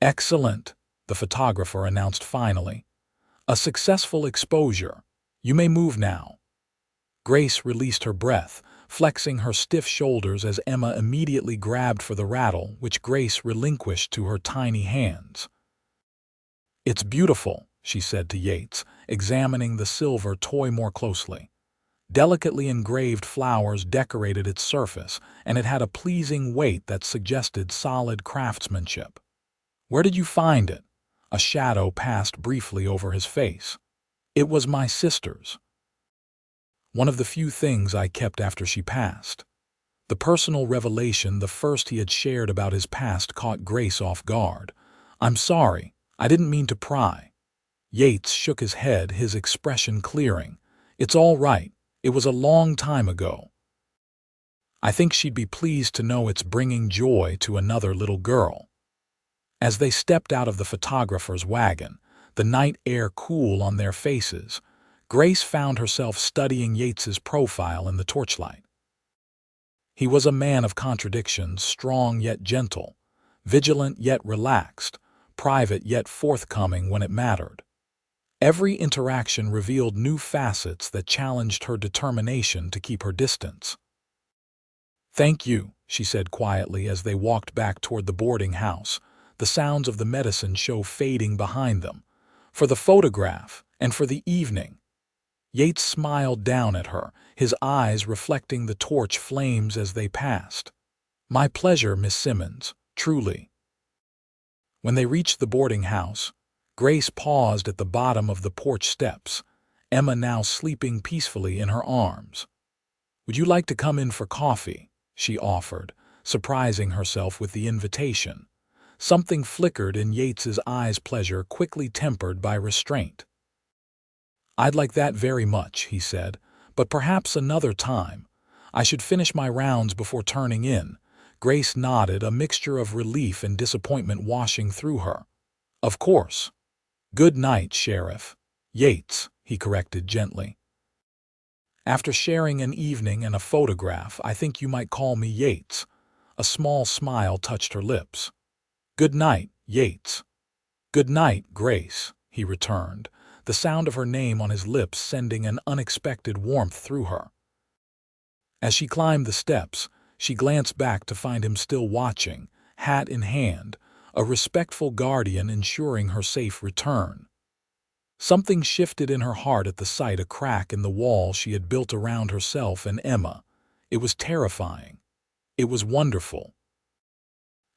"Excellent," the photographer announced finally. "A successful exposure. You may move now." Grace released her breath, flexing her stiff shoulders as Emma immediately grabbed for the rattle, which Grace relinquished to her tiny hands. "It's beautiful," she said to Yates, examining the silver toy more closely. Delicately engraved flowers decorated its surface, and it had a pleasing weight that suggested solid craftsmanship. "Where did you find it?" A shadow passed briefly over his face. "It was my sister's. One of the few things I kept after she passed." The personal revelation, the first he had shared about his past, caught Grace off guard. "I'm sorry, I didn't mean to pry." Yates shook his head, his expression clearing. "It's all right. It was a long time ago. I think she'd be pleased to know it's bringing joy to another little girl." As they stepped out of the photographer's wagon, the night air cool on their faces, Grace found herself studying Yates's profile in the torchlight. He was a man of contradictions, strong yet gentle, vigilant yet relaxed, private yet forthcoming when it mattered. Every interaction revealed new facets that challenged her determination to keep her distance. "Thank you," she said quietly as they walked back toward the boarding house, the sounds of the medicine show fading behind them. "For the photograph, and for the evening." Yates smiled down at her, his eyes reflecting the torch flames as they passed. "My pleasure, Miss Simmons, truly." When they reached the boarding house, Grace paused at the bottom of the porch steps, Emma now sleeping peacefully in her arms. "Would you like to come in for coffee?" she offered, surprising herself with the invitation. Something flickered in Yates's eyes, pleasure quickly tempered by restraint. "I'd like that very much," he said, "but perhaps another time. I should finish my rounds before turning in." Grace nodded, a mixture of relief and disappointment washing through her. "Of course. Good night, Sheriff Yates," he corrected gently. "After sharing an evening and a photograph, I think you might call me Yates." A small smile touched her lips. "Good night, Yates." "Good night, Grace," he returned, the sound of her name on his lips sending an unexpected warmth through her. As she climbed the steps, she glanced back to find him still watching, hat in hand, a respectful guardian ensuring her safe return. Something shifted in her heart at the sight of a crack in the wall she had built around herself and Emma. It was terrifying. It was wonderful.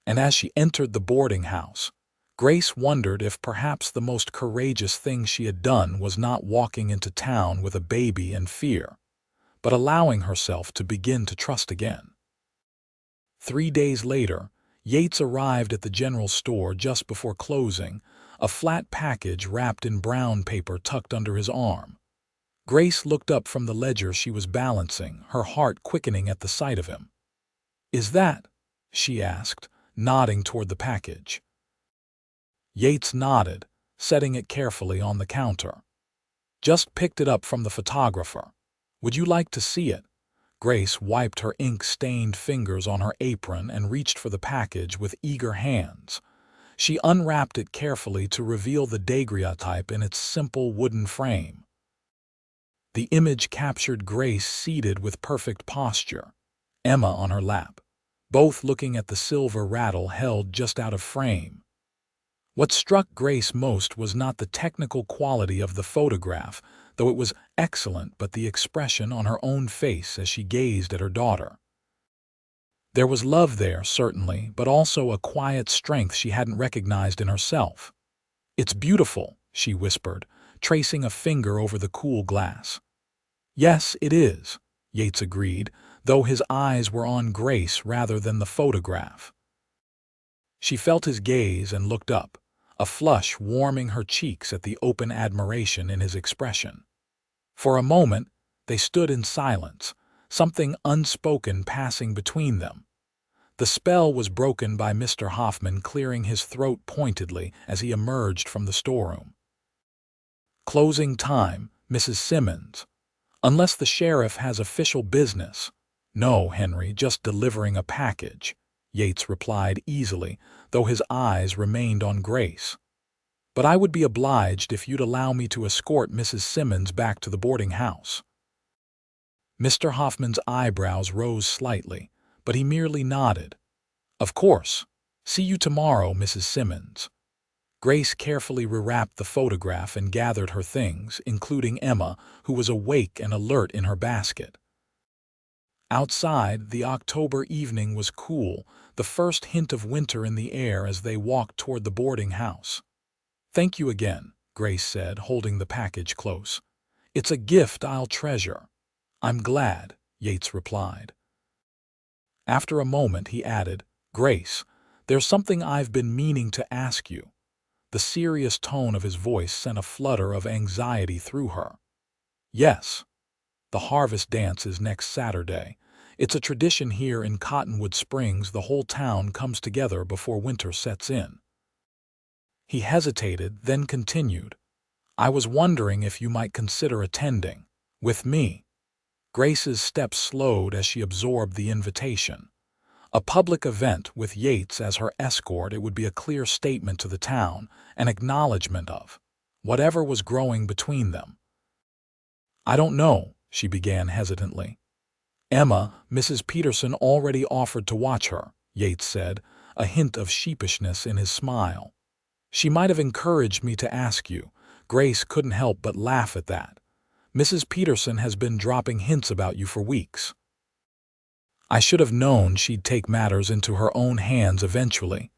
And as she entered the boarding house, Grace wondered if perhaps the most courageous thing she had done was not walking into town with a baby and fear, but allowing herself to begin to trust again. 3 days later, Yates arrived at the general store just before closing, a flat package wrapped in brown paper tucked under his arm. Grace looked up from the ledger she was balancing, her heart quickening at the sight of him. "Is that?" she asked, nodding toward the package. Yates nodded, setting it carefully on the counter. "Just picked it up from the photographer. Would you like to see it?" Grace wiped her ink-stained fingers on her apron and reached for the package with eager hands. She unwrapped it carefully to reveal the daguerreotype in its simple wooden frame. The image captured Grace seated with perfect posture, Emma on her lap, both looking at the silver rattle held just out of frame. What struck Grace most was not the technical quality of the photograph, though it was excellent, but the expression on her own face as she gazed at her daughter. There was love there, certainly, but also a quiet strength she hadn't recognized in herself. "It's beautiful," she whispered, tracing a finger over the cool glass. "Yes, it is," Yates agreed, though his eyes were on Grace rather than the photograph. She felt his gaze and looked up, a flush warming her cheeks at the open admiration in his expression. For a moment, they stood in silence, something unspoken passing between them. The spell was broken by Mr. Hoffman clearing his throat pointedly as he emerged from the storeroom. "Closing time, Mrs. Simmons. Unless the sheriff has official business." "No, Henry, just delivering a package," Yates replied easily, though his eyes remained on Grace. "But I would be obliged if you'd allow me to escort Mrs. Simmons back to the boarding house." Mr. Hoffman's eyebrows rose slightly, but he merely nodded. "Of course. See you tomorrow, Mrs. Simmons." Grace carefully rewrapped the photograph and gathered her things, including Emma, who was awake and alert in her basket. Outside, the October evening was cool, the first hint of winter in the air as they walked toward the boarding house. "Thank you again," Grace said, holding the package close. "It's a gift I'll treasure." "I'm glad," Yates replied. After a moment, he added, "Grace, there's something I've been meaning to ask you." The serious tone of his voice sent a flutter of anxiety through her. "Yes. The harvest dance is next Saturday. It's a tradition here in Cottonwood Springs. The whole town comes together before winter sets in." He hesitated, then continued, "I was wondering if you might consider attending. With me." Grace's steps slowed as she absorbed the invitation. A public event with Yates as her escort, it would be a clear statement to the town, an acknowledgement of whatever was growing between them. "I don't know," she began hesitantly. "Emma, Mrs. Peterson already offered to watch her," Yates said, a hint of sheepishness in his smile. "She might have encouraged me to ask you." Grace couldn't help but laugh at that. "Mrs. Peterson has been dropping hints about you for weeks." "I should have known she'd take matters into her own hands eventually."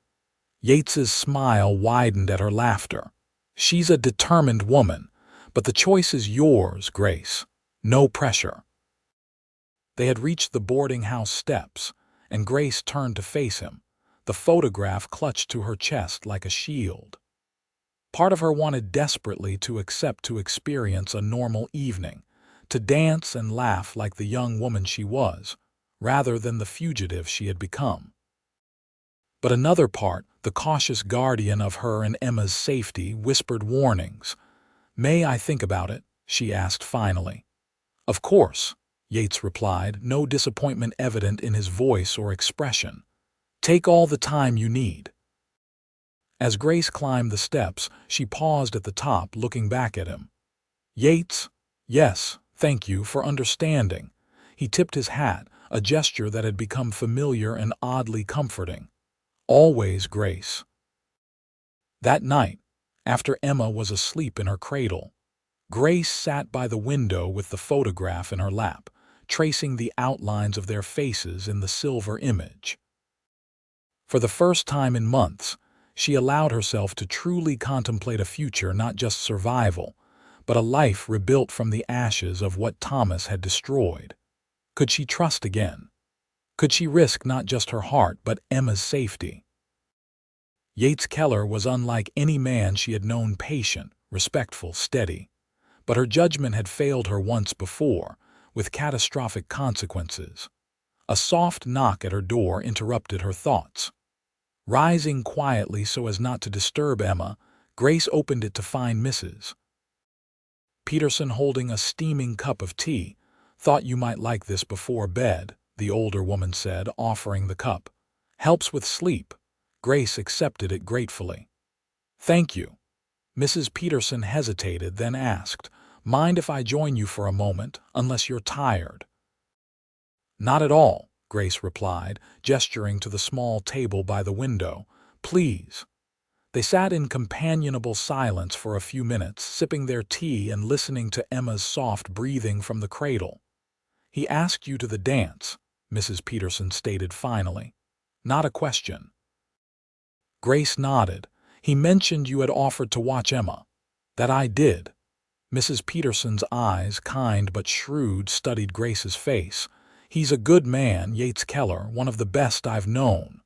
Yates's smile widened at her laughter. "She's a determined woman, but the choice is yours, Grace. No pressure." They had reached the boarding house steps, and Grace turned to face him, the photograph clutched to her chest like a shield. Part of her wanted desperately to experience a normal evening, to dance and laugh like the young woman she was, rather than the fugitive she had become. But another part, the cautious guardian of her and Emma's safety, whispered warnings. "May I think about it?" she asked finally. "Of course," Yates replied, no disappointment evident in his voice or expression. "Take all the time you need." As Grace climbed the steps, she paused at the top, looking back at him. "Yates? Yes, thank you for understanding." He tipped his hat, a gesture that had become familiar and oddly comforting. "Always, Grace." That night, after Emma was asleep in her cradle, Grace sat by the window with the photograph in her lap, tracing the outlines of their faces in the silver image. For the first time in months, she allowed herself to truly contemplate a future, not just survival, but a life rebuilt from the ashes of what Thomas had destroyed. Could she trust again? Could she risk not just her heart, but Emma's safety? Yates Keller was unlike any man she had known, patient, respectful, steady. But her judgment had failed her once before, with catastrophic consequences. A soft knock at her door interrupted her thoughts. Rising quietly so as not to disturb Emma, Grace opened it to find Mrs. Peterson holding a steaming cup of tea. "Thought you might like this before bed," the older woman said, offering the cup. "Helps with sleep." Grace accepted it gratefully. "Thank you." Mrs. Peterson hesitated, then asked, "Mind if I join you for a moment, unless you're tired?" "Not at all," Grace replied, gesturing to the small table by the window. "Please." They sat in companionable silence for a few minutes, sipping their tea and listening to Emma's soft breathing from the cradle. "He asked you to the dance," Mrs. Peterson stated finally. "Not a question." Grace nodded. "He mentioned you had offered to watch Emma." "That I did." Mrs. Peterson's eyes, kind but shrewd, studied Grace's face. "He's a good man, Yates Keller, one of the best I've known."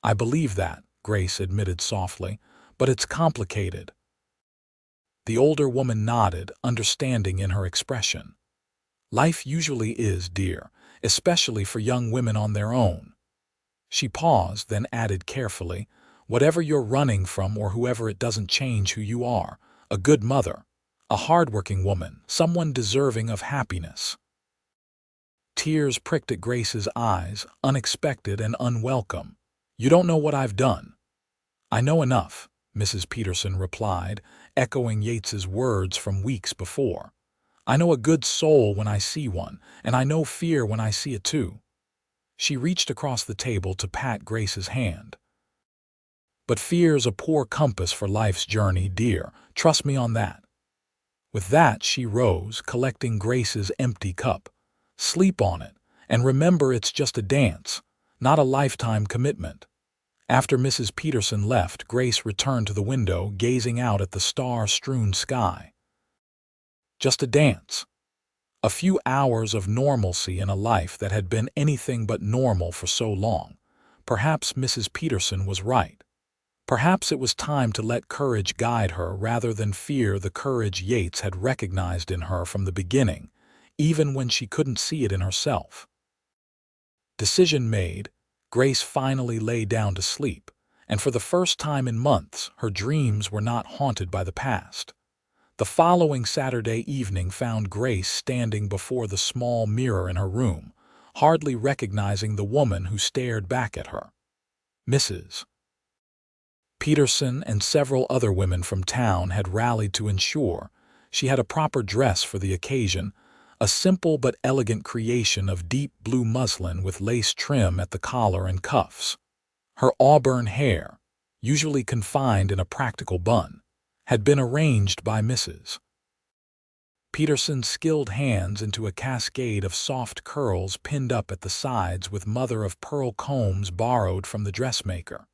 "I believe that," Grace admitted softly, "but it's complicated." The older woman nodded, understanding in her expression. "Life usually is, dear, especially for young women on their own." She paused, then added carefully, "Whatever you're running from or whoever, it doesn't change who you are. A good mother, a hardworking woman, someone deserving of happiness." Tears pricked at Grace's eyes, unexpected and unwelcome. "You don't know what I've done." "I know enough," Mrs. Peterson replied, echoing Yates's words from weeks before. "I know a good soul when I see one, and I know fear when I see it too." She reached across the table to pat Grace's hand. "But fear's a poor compass for life's journey, dear. Trust me on that." With that, she rose, collecting Grace's empty cup. "Sleep on it, and remember it's just a dance, not a lifetime commitment." After Mrs. Peterson left, Grace returned to the window, gazing out at the star-strewn sky. Just a dance. A few hours of normalcy in a life that had been anything but normal for so long. Perhaps Mrs. Peterson was right. Perhaps it was time to let courage guide her rather than fear, the courage Yates had recognized in her from the beginning, even when she couldn't see it in herself. Decision made, Grace finally lay down to sleep, and for the first time in months, her dreams were not haunted by the past. The following Saturday evening found Grace standing before the small mirror in her room, hardly recognizing the woman who stared back at her. Mrs. Peterson and several other women from town had rallied to ensure she had a proper dress for the occasion, a simple but elegant creation of deep blue muslin with lace trim at the collar and cuffs. Her auburn hair, usually confined in a practical bun, had been arranged by Mrs. Peterson's skilled hands into a cascade of soft curls pinned up at the sides with mother-of-pearl combs borrowed from the dressmaker.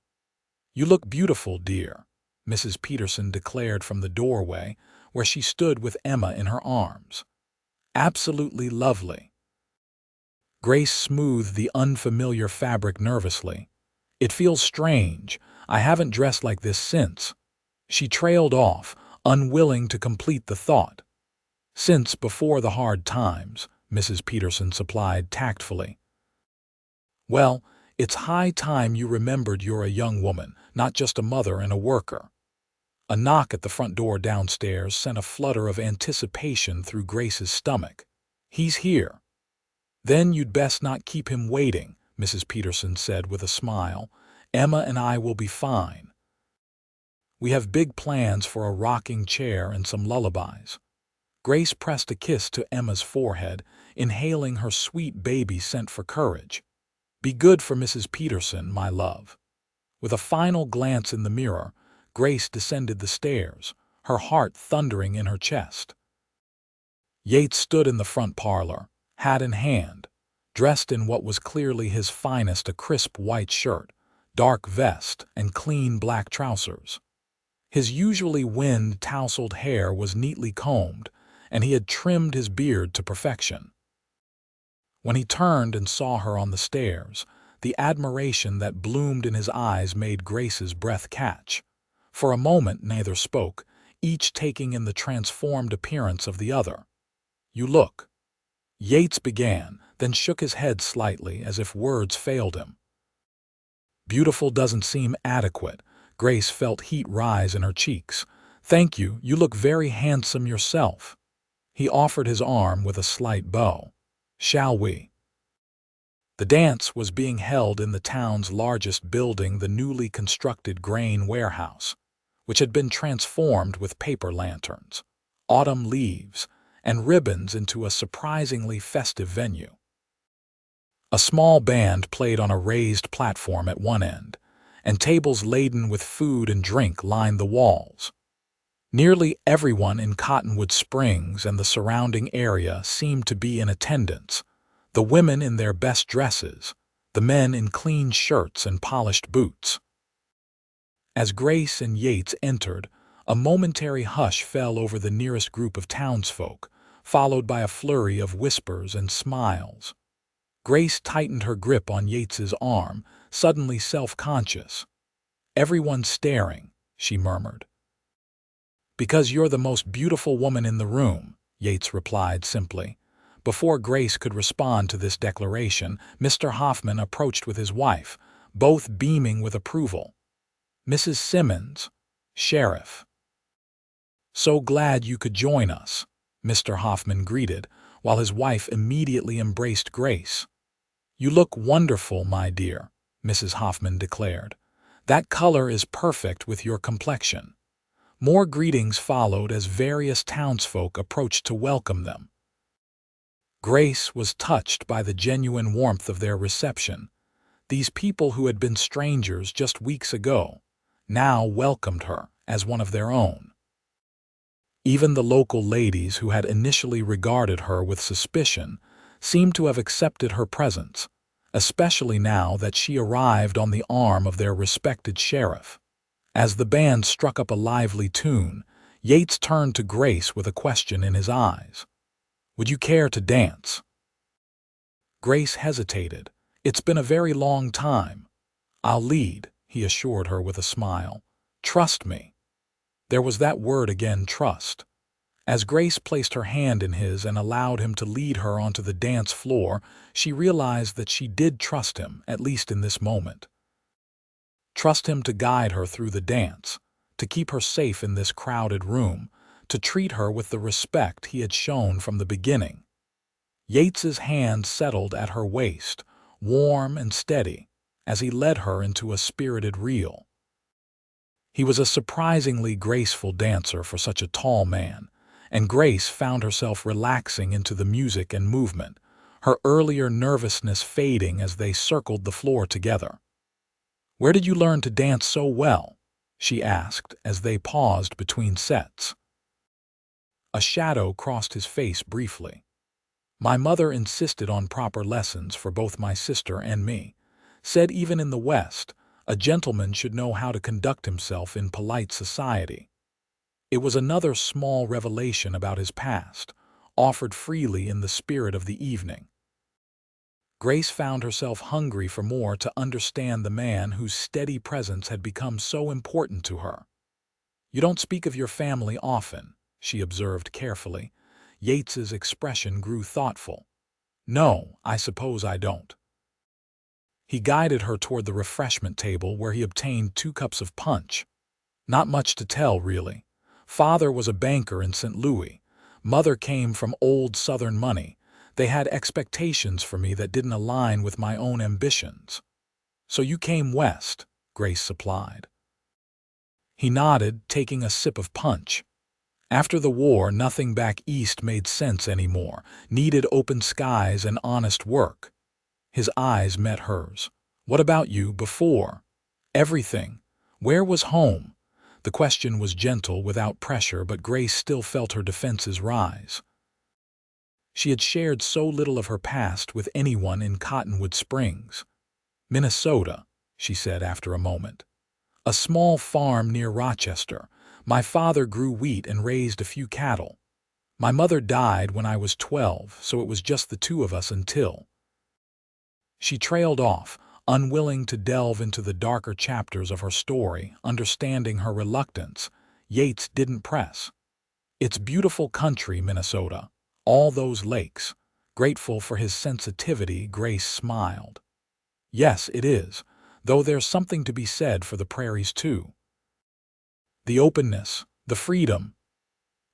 "You look beautiful, dear," Mrs. Peterson declared from the doorway, where she stood with Emma in her arms. "Absolutely lovely." Grace smoothed the unfamiliar fabric nervously. It feels strange. I haven't dressed like this since." She trailed off, unwilling to complete the thought. "Since before the hard times," Mrs. Peterson supplied tactfully. "Well, it's high time you remembered you're a young woman, not just a mother and a worker." A knock at the front door downstairs sent a flutter of anticipation through Grace's stomach. "He's here." "Then you'd best not keep him waiting," Mrs. Peterson said with a smile. "Emma and I will be fine. We have big plans for a rocking chair and some lullabies." Grace pressed a kiss to Emma's forehead, inhaling her sweet baby scent for courage. "Be good for Mrs. Peterson, my love." With a final glance in the mirror, Grace descended the stairs, her heart thundering in her chest. Yates stood in the front parlor, hat in hand, dressed in what was clearly his finest, a crisp white shirt, dark vest, and clean black trousers. His usually wind-tousled hair was neatly combed, and he had trimmed his beard to perfection. When he turned and saw her on the stairs, the admiration that bloomed in his eyes made Grace's breath catch. For a moment neither spoke, each taking in the transformed appearance of the other. "You look," Yates began, then shook his head slightly as if words failed him. "Beautiful doesn't seem adequate." Grace felt heat rise in her cheeks. "Thank you, you look very handsome yourself." He offered his arm with a slight bow. "Shall we?" The dance was being held in the town's largest building, the newly constructed grain warehouse, which had been transformed with paper lanterns, autumn leaves, and ribbons into a surprisingly festive venue. A small band played on a raised platform at one end, and tables laden with food and drink lined the walls. Nearly everyone in Cottonwood Springs and the surrounding area seemed to be in attendance, the women in their best dresses, the men in clean shirts and polished boots. As Grace and Yates entered, a momentary hush fell over the nearest group of townsfolk, followed by a flurry of whispers and smiles. Grace tightened her grip on Yates's arm, suddenly self-conscious. "Everyone's staring," she murmured. "Because you're the most beautiful woman in the room," Yates replied simply. Before Grace could respond to this declaration, Mr. Hoffman approached with his wife, both beaming with approval. "Mrs. Simmons, Sheriff." "So glad you could join us," Mr. Hoffman greeted, while his wife immediately embraced Grace. "You look wonderful, my dear," Mrs. Hoffman declared. "That color is perfect with your complexion." More greetings followed as various townsfolk approached to welcome them. Grace was touched by the genuine warmth of their reception. These people who had been strangers just weeks ago now welcomed her as one of their own. Even the local ladies who had initially regarded her with suspicion seemed to have accepted her presence, especially now that she arrived on the arm of their respected sheriff. As the band struck up a lively tune, Yates turned to Grace with a question in his eyes. "Would you care to dance?" Grace hesitated. "It's been a very long time." "I'll lead," he assured her with a smile. "Trust me." There was that word again, trust. As Grace placed her hand in his and allowed him to lead her onto the dance floor, she realized that she did trust him, at least in this moment. Trust him to guide her through the dance, to keep her safe in this crowded room, to treat her with the respect he had shown from the beginning. Yates's hand settled at her waist, warm and steady, as he led her into a spirited reel. He was a surprisingly graceful dancer for such a tall man, and Grace found herself relaxing into the music and movement, her earlier nervousness fading as they circled the floor together. "Where did you learn to dance so well?" she asked as they paused between sets. A shadow crossed his face briefly. "My mother insisted on proper lessons for both my sister and me. Said even in the West, a gentleman should know how to conduct himself in polite society." It was another small revelation about his past, offered freely in the spirit of the evening. Grace found herself hungry for more to understand the man whose steady presence had become so important to her. "You don't speak of your family often," she observed carefully. Yates's expression grew thoughtful. "No, I suppose I don't." He guided her toward the refreshment table where he obtained 2 cups of punch. "Not much to tell, really. Father was a banker in St. Louis. Mother came from old Southern money. They had expectations for me that didn't align with my own ambitions." "So you came west," Grace supplied. He nodded, taking a sip of punch. "After the war, nothing back east made sense anymore. Needed open skies and honest work." His eyes met hers. "What about you before?" "Everything. Where was home?" The question was gentle, without pressure, but Grace still felt her defenses rise. She had shared so little of her past with anyone in Cottonwood Springs. "Minnesota," she said after a moment. "A small farm near Rochester. My father grew wheat and raised a few cattle. My mother died when I was 12, so it was just the two of us until—" She trailed off, unwilling to delve into the darker chapters of her story. Understanding her reluctance, Yates didn't press. "It's beautiful country, Minnesota. All those lakes." Grateful for his sensitivity, Grace smiled. "Yes, it is, though there's something to be said for the prairies too. The openness, the freedom."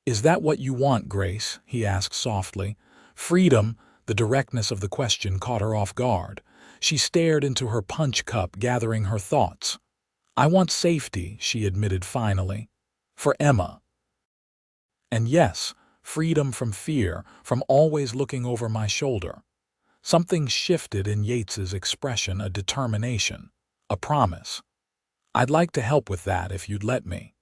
"Is that what you want, Grace?" he asked softly. "Freedom." The directness of the question caught her off guard. She stared into her punch cup, gathering her thoughts. "I want safety," she admitted finally. "For Emma. And yes, freedom from fear, from always looking over my shoulder." Something shifted in Yates's expression, a determination, a promise. "I'd like to help with that if you'd let me."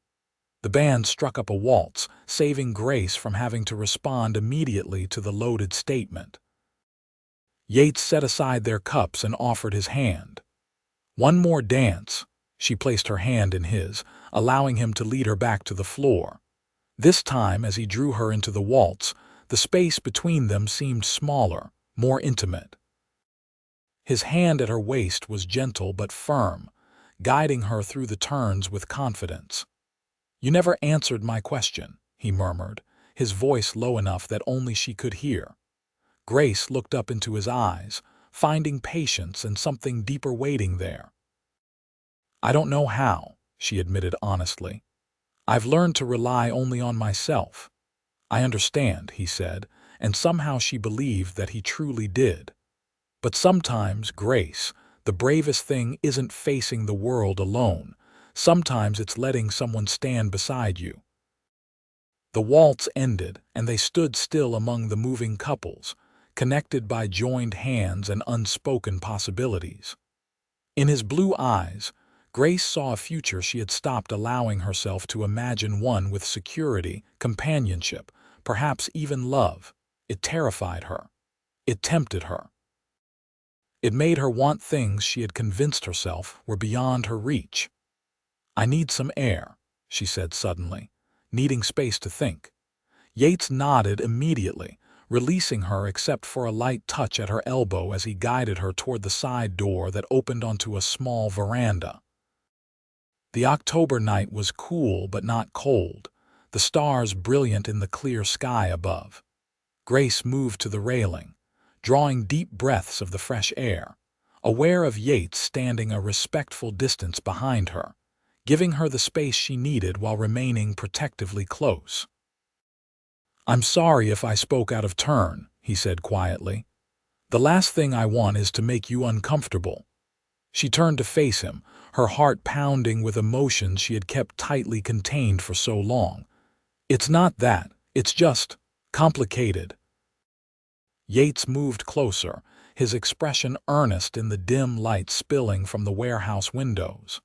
The band struck up a waltz, saving Grace from having to respond immediately to the loaded statement. Yates set aside their cups and offered his hand. "One more dance." She placed her hand in his, allowing him to lead her back to the floor. This time, as he drew her into the waltz, the space between them seemed smaller, more intimate. His hand at her waist was gentle but firm, guiding her through the turns with confidence. "You never answered my question," he murmured, his voice low enough that only she could hear. Grace looked up into his eyes, finding patience and something deeper waiting there. "I don't know how," she admitted honestly. "I've learned to rely only on myself." "I understand," he said, and somehow she believed that he truly did. "But sometimes, Grace, the bravest thing isn't facing the world alone. Sometimes it's letting someone stand beside you." The waltz ended, and they stood still among the moving couples, connected by joined hands and unspoken possibilities. In his blue eyes, Grace saw a future she had stopped allowing herself to imagine, one with security, companionship, perhaps even love. It terrified her. It tempted her. It made her want things she had convinced herself were beyond her reach. "I need some air," she said suddenly, needing space to think. Yates nodded immediately, releasing her except for a light touch at her elbow as he guided her toward the side door that opened onto a small veranda. The October night was cool but not cold, the stars brilliant in the clear sky above. Grace moved to the railing, drawing deep breaths of the fresh air, aware of Yates standing a respectful distance behind her, giving her the space she needed while remaining protectively close. "I'm sorry if I spoke out of turn," he said quietly. "The last thing I want is to make you uncomfortable." She turned to face him, her heart pounding with emotions she had kept tightly contained for so long. "It's not that, it's just complicated." Yates moved closer, his expression earnest in the dim light spilling from the warehouse windows.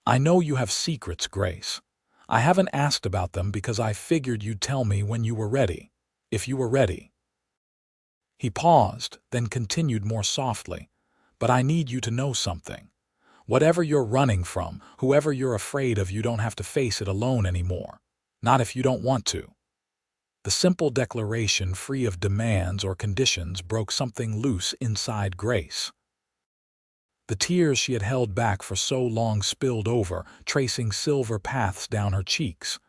"I know you have secrets, Grace. I haven't asked about them because I figured you'd tell me when you were ready, if you were ready." He paused, then continued more softly. "But I need you to know something. Whatever you're running from, whoever you're afraid of, you don't have to face it alone anymore. Not if you don't want to." The simple declaration, free of demands or conditions, broke something loose inside Grace. The tears she had held back for so long spilled over, tracing silver paths down her cheeks.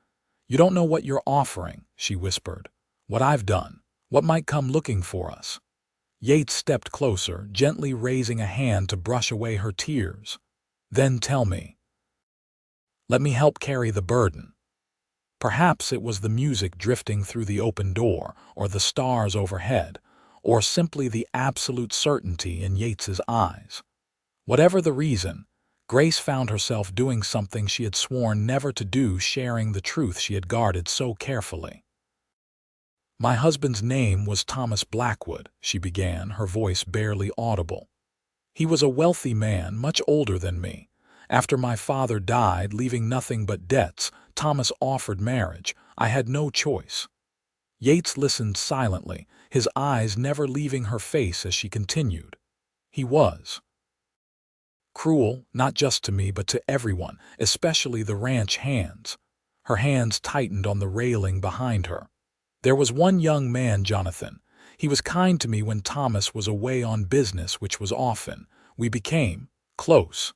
"You don't know what you're offering," she whispered. "What I've done. What might come looking for us." Yates stepped closer, gently raising a hand to brush away her tears. "Then tell me. Let me help carry the burden." Perhaps it was the music drifting through the open door, or the stars overhead, or simply the absolute certainty in Yates's eyes. Whatever the reason, Grace found herself doing something she had sworn never to do, sharing the truth she had guarded so carefully. "My husband's name was Thomas Blackwood," she began, her voice barely audible. "He was a wealthy man, much older than me. After my father died, leaving nothing but debts, Thomas offered marriage. I had no choice." Yates listened silently, his eyes never leaving her face as she continued. "He was cruel, not just to me but to everyone, especially the ranch hands." Her hands tightened on the railing behind her. "There was one young man, Jonathan. He was kind to me when Thomas was away on business, which was often. We became close."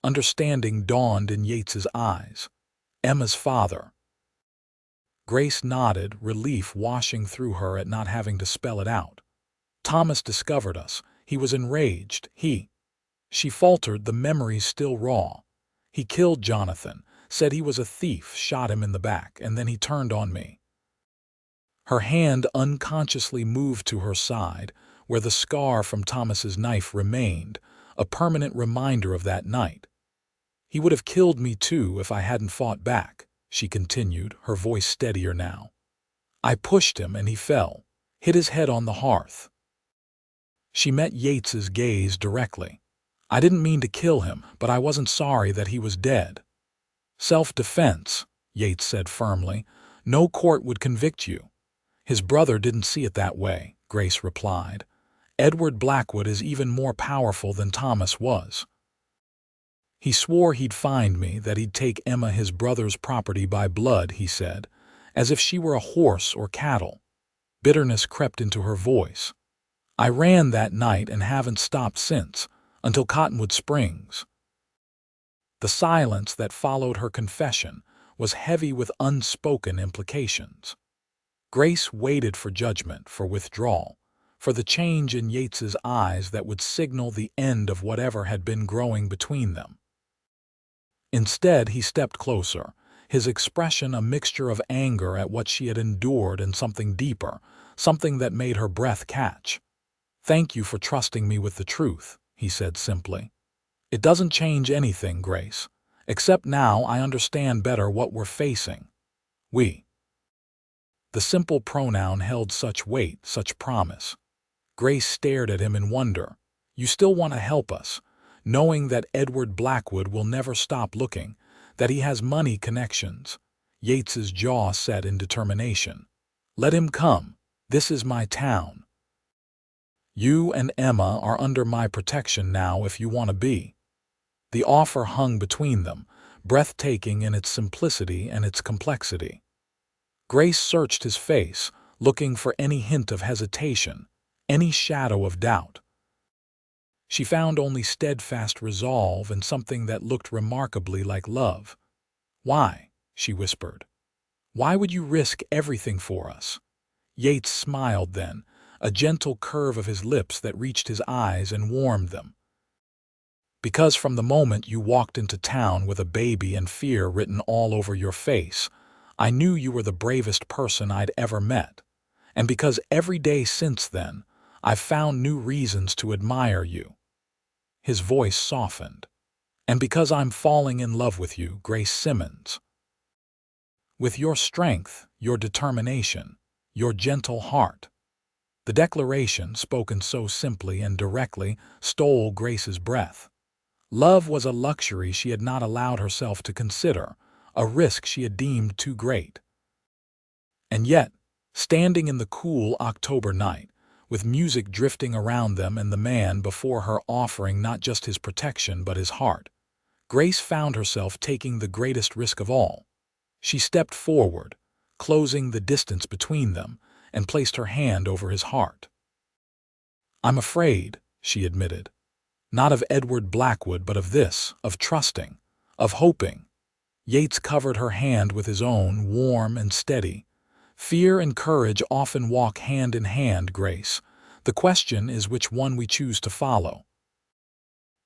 Understanding dawned in Yates's eyes. "Emma's father." Grace nodded, relief washing through her at not having to spell it out. "Thomas discovered us. He was enraged. She faltered, the memories still raw. "He killed Jonathan, said he was a thief, shot him in the back, and then he turned on me." Her hand unconsciously moved to her side, where the scar from Thomas's knife remained, a permanent reminder of that night. "He would have killed me too if I hadn't fought back," she continued, her voice steadier now. "I pushed him and he fell, hit his head on the hearth." She met Yates's gaze directly. "I didn't mean to kill him, but I wasn't sorry that he was dead." "Self-defense," Yates said firmly. "No court would convict you." "His brother didn't see it that way," Grace replied. "Edward Blackwood is even more powerful than Thomas was. He swore he'd find me, that he'd take Emma, his brother's property, by blood," he said, as if she were a horse or cattle. Bitterness crept into her voice. "I ran that night and haven't stopped since, until Cottonwood Springs." The silence that followed her confession was heavy with unspoken implications. Grace waited for judgment, for withdrawal, for the change in Yates's eyes that would signal the end of whatever had been growing between them. Instead, he stepped closer, his expression a mixture of anger at what she had endured and something deeper, something that made her breath catch. "Thank you for trusting me with the truth," he said simply. "It doesn't change anything, Grace, except now I understand better what we're facing. We." The simple pronoun held such weight, such promise. Grace stared at him in wonder. "You still want to help us, knowing that Edward Blackwood will never stop looking, that he has money connections." Yates's jaw set in determination. "Let him come. This is my town. You and Emma are under my protection now if you want to be." The offer hung between them, breathtaking in its simplicity and its complexity. Grace searched his face, looking for any hint of hesitation, any shadow of doubt. She found only steadfast resolve and something that looked remarkably like love. "Why?" she whispered. "Why would you risk everything for us?" Yates smiled then, a gentle curve of his lips that reached his eyes and warmed them. "Because from the moment you walked into town with a baby and fear written all over your face, I knew you were the bravest person I'd ever met. And because every day since then, I've found new reasons to admire you." His voice softened. "And because I'm falling in love with you, Grace Simmons. With your strength, your determination, your gentle heart." The declaration, spoken so simply and directly, stole Grace's breath. Love was a luxury she had not allowed herself to consider, a risk she had deemed too great. And yet, standing in the cool October night, with music drifting around them and the man before her offering not just his protection but his heart, Grace found herself taking the greatest risk of all. She stepped forward, closing the distance between them, and placed her hand over his heart. "I'm afraid," she admitted. "Not of Edward Blackwood, but of this, of trusting, of hoping." Yates covered her hand with his own, warm and steady. "Fear and courage often walk hand in hand, Grace. The question is which one we choose to follow."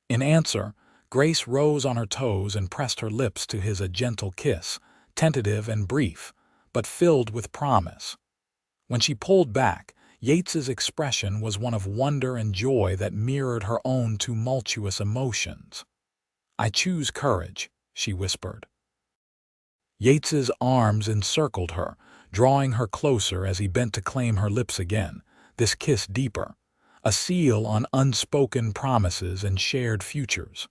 In answer, Grace rose on her toes and pressed her lips to his a gentle kiss, tentative and brief, but filled with promise. When she pulled back, Yates's expression was one of wonder and joy that mirrored her own tumultuous emotions. "I choose courage," she whispered. Yates's arms encircled her, drawing her closer as he bent to claim her lips again, this kiss deeper, a seal on unspoken promises and shared futures.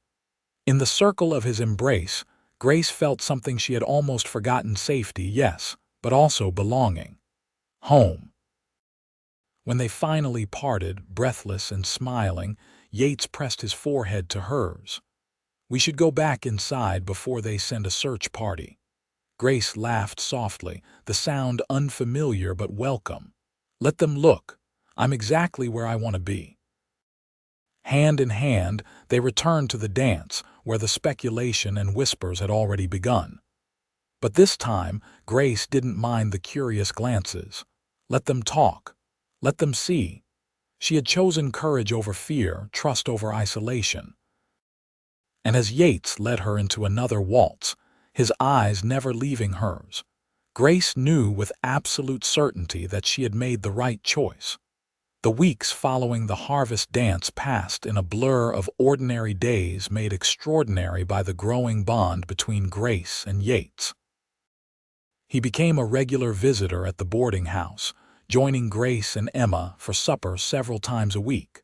In the circle of his embrace, Grace felt something she had almost forgotten: safety, yes, but also belonging. Home. When they finally parted, breathless and smiling, Yates pressed his forehead to hers. "We should go back inside before they send a search party." Grace laughed softly, the sound unfamiliar but welcome. "Let them look. I'm exactly where I want to be." Hand in hand, they returned to the dance, where the speculation and whispers had already begun. But this time, Grace didn't mind the curious glances. Let them talk. Let them see. She had chosen courage over fear, trust over isolation. And as Yates led her into another waltz, his eyes never leaving hers, Grace knew with absolute certainty that she had made the right choice. The weeks following the harvest dance passed in a blur of ordinary days made extraordinary by the growing bond between Grace and Yates. He became a regular visitor at the boarding house, joining Grace and Emma for supper several times a week.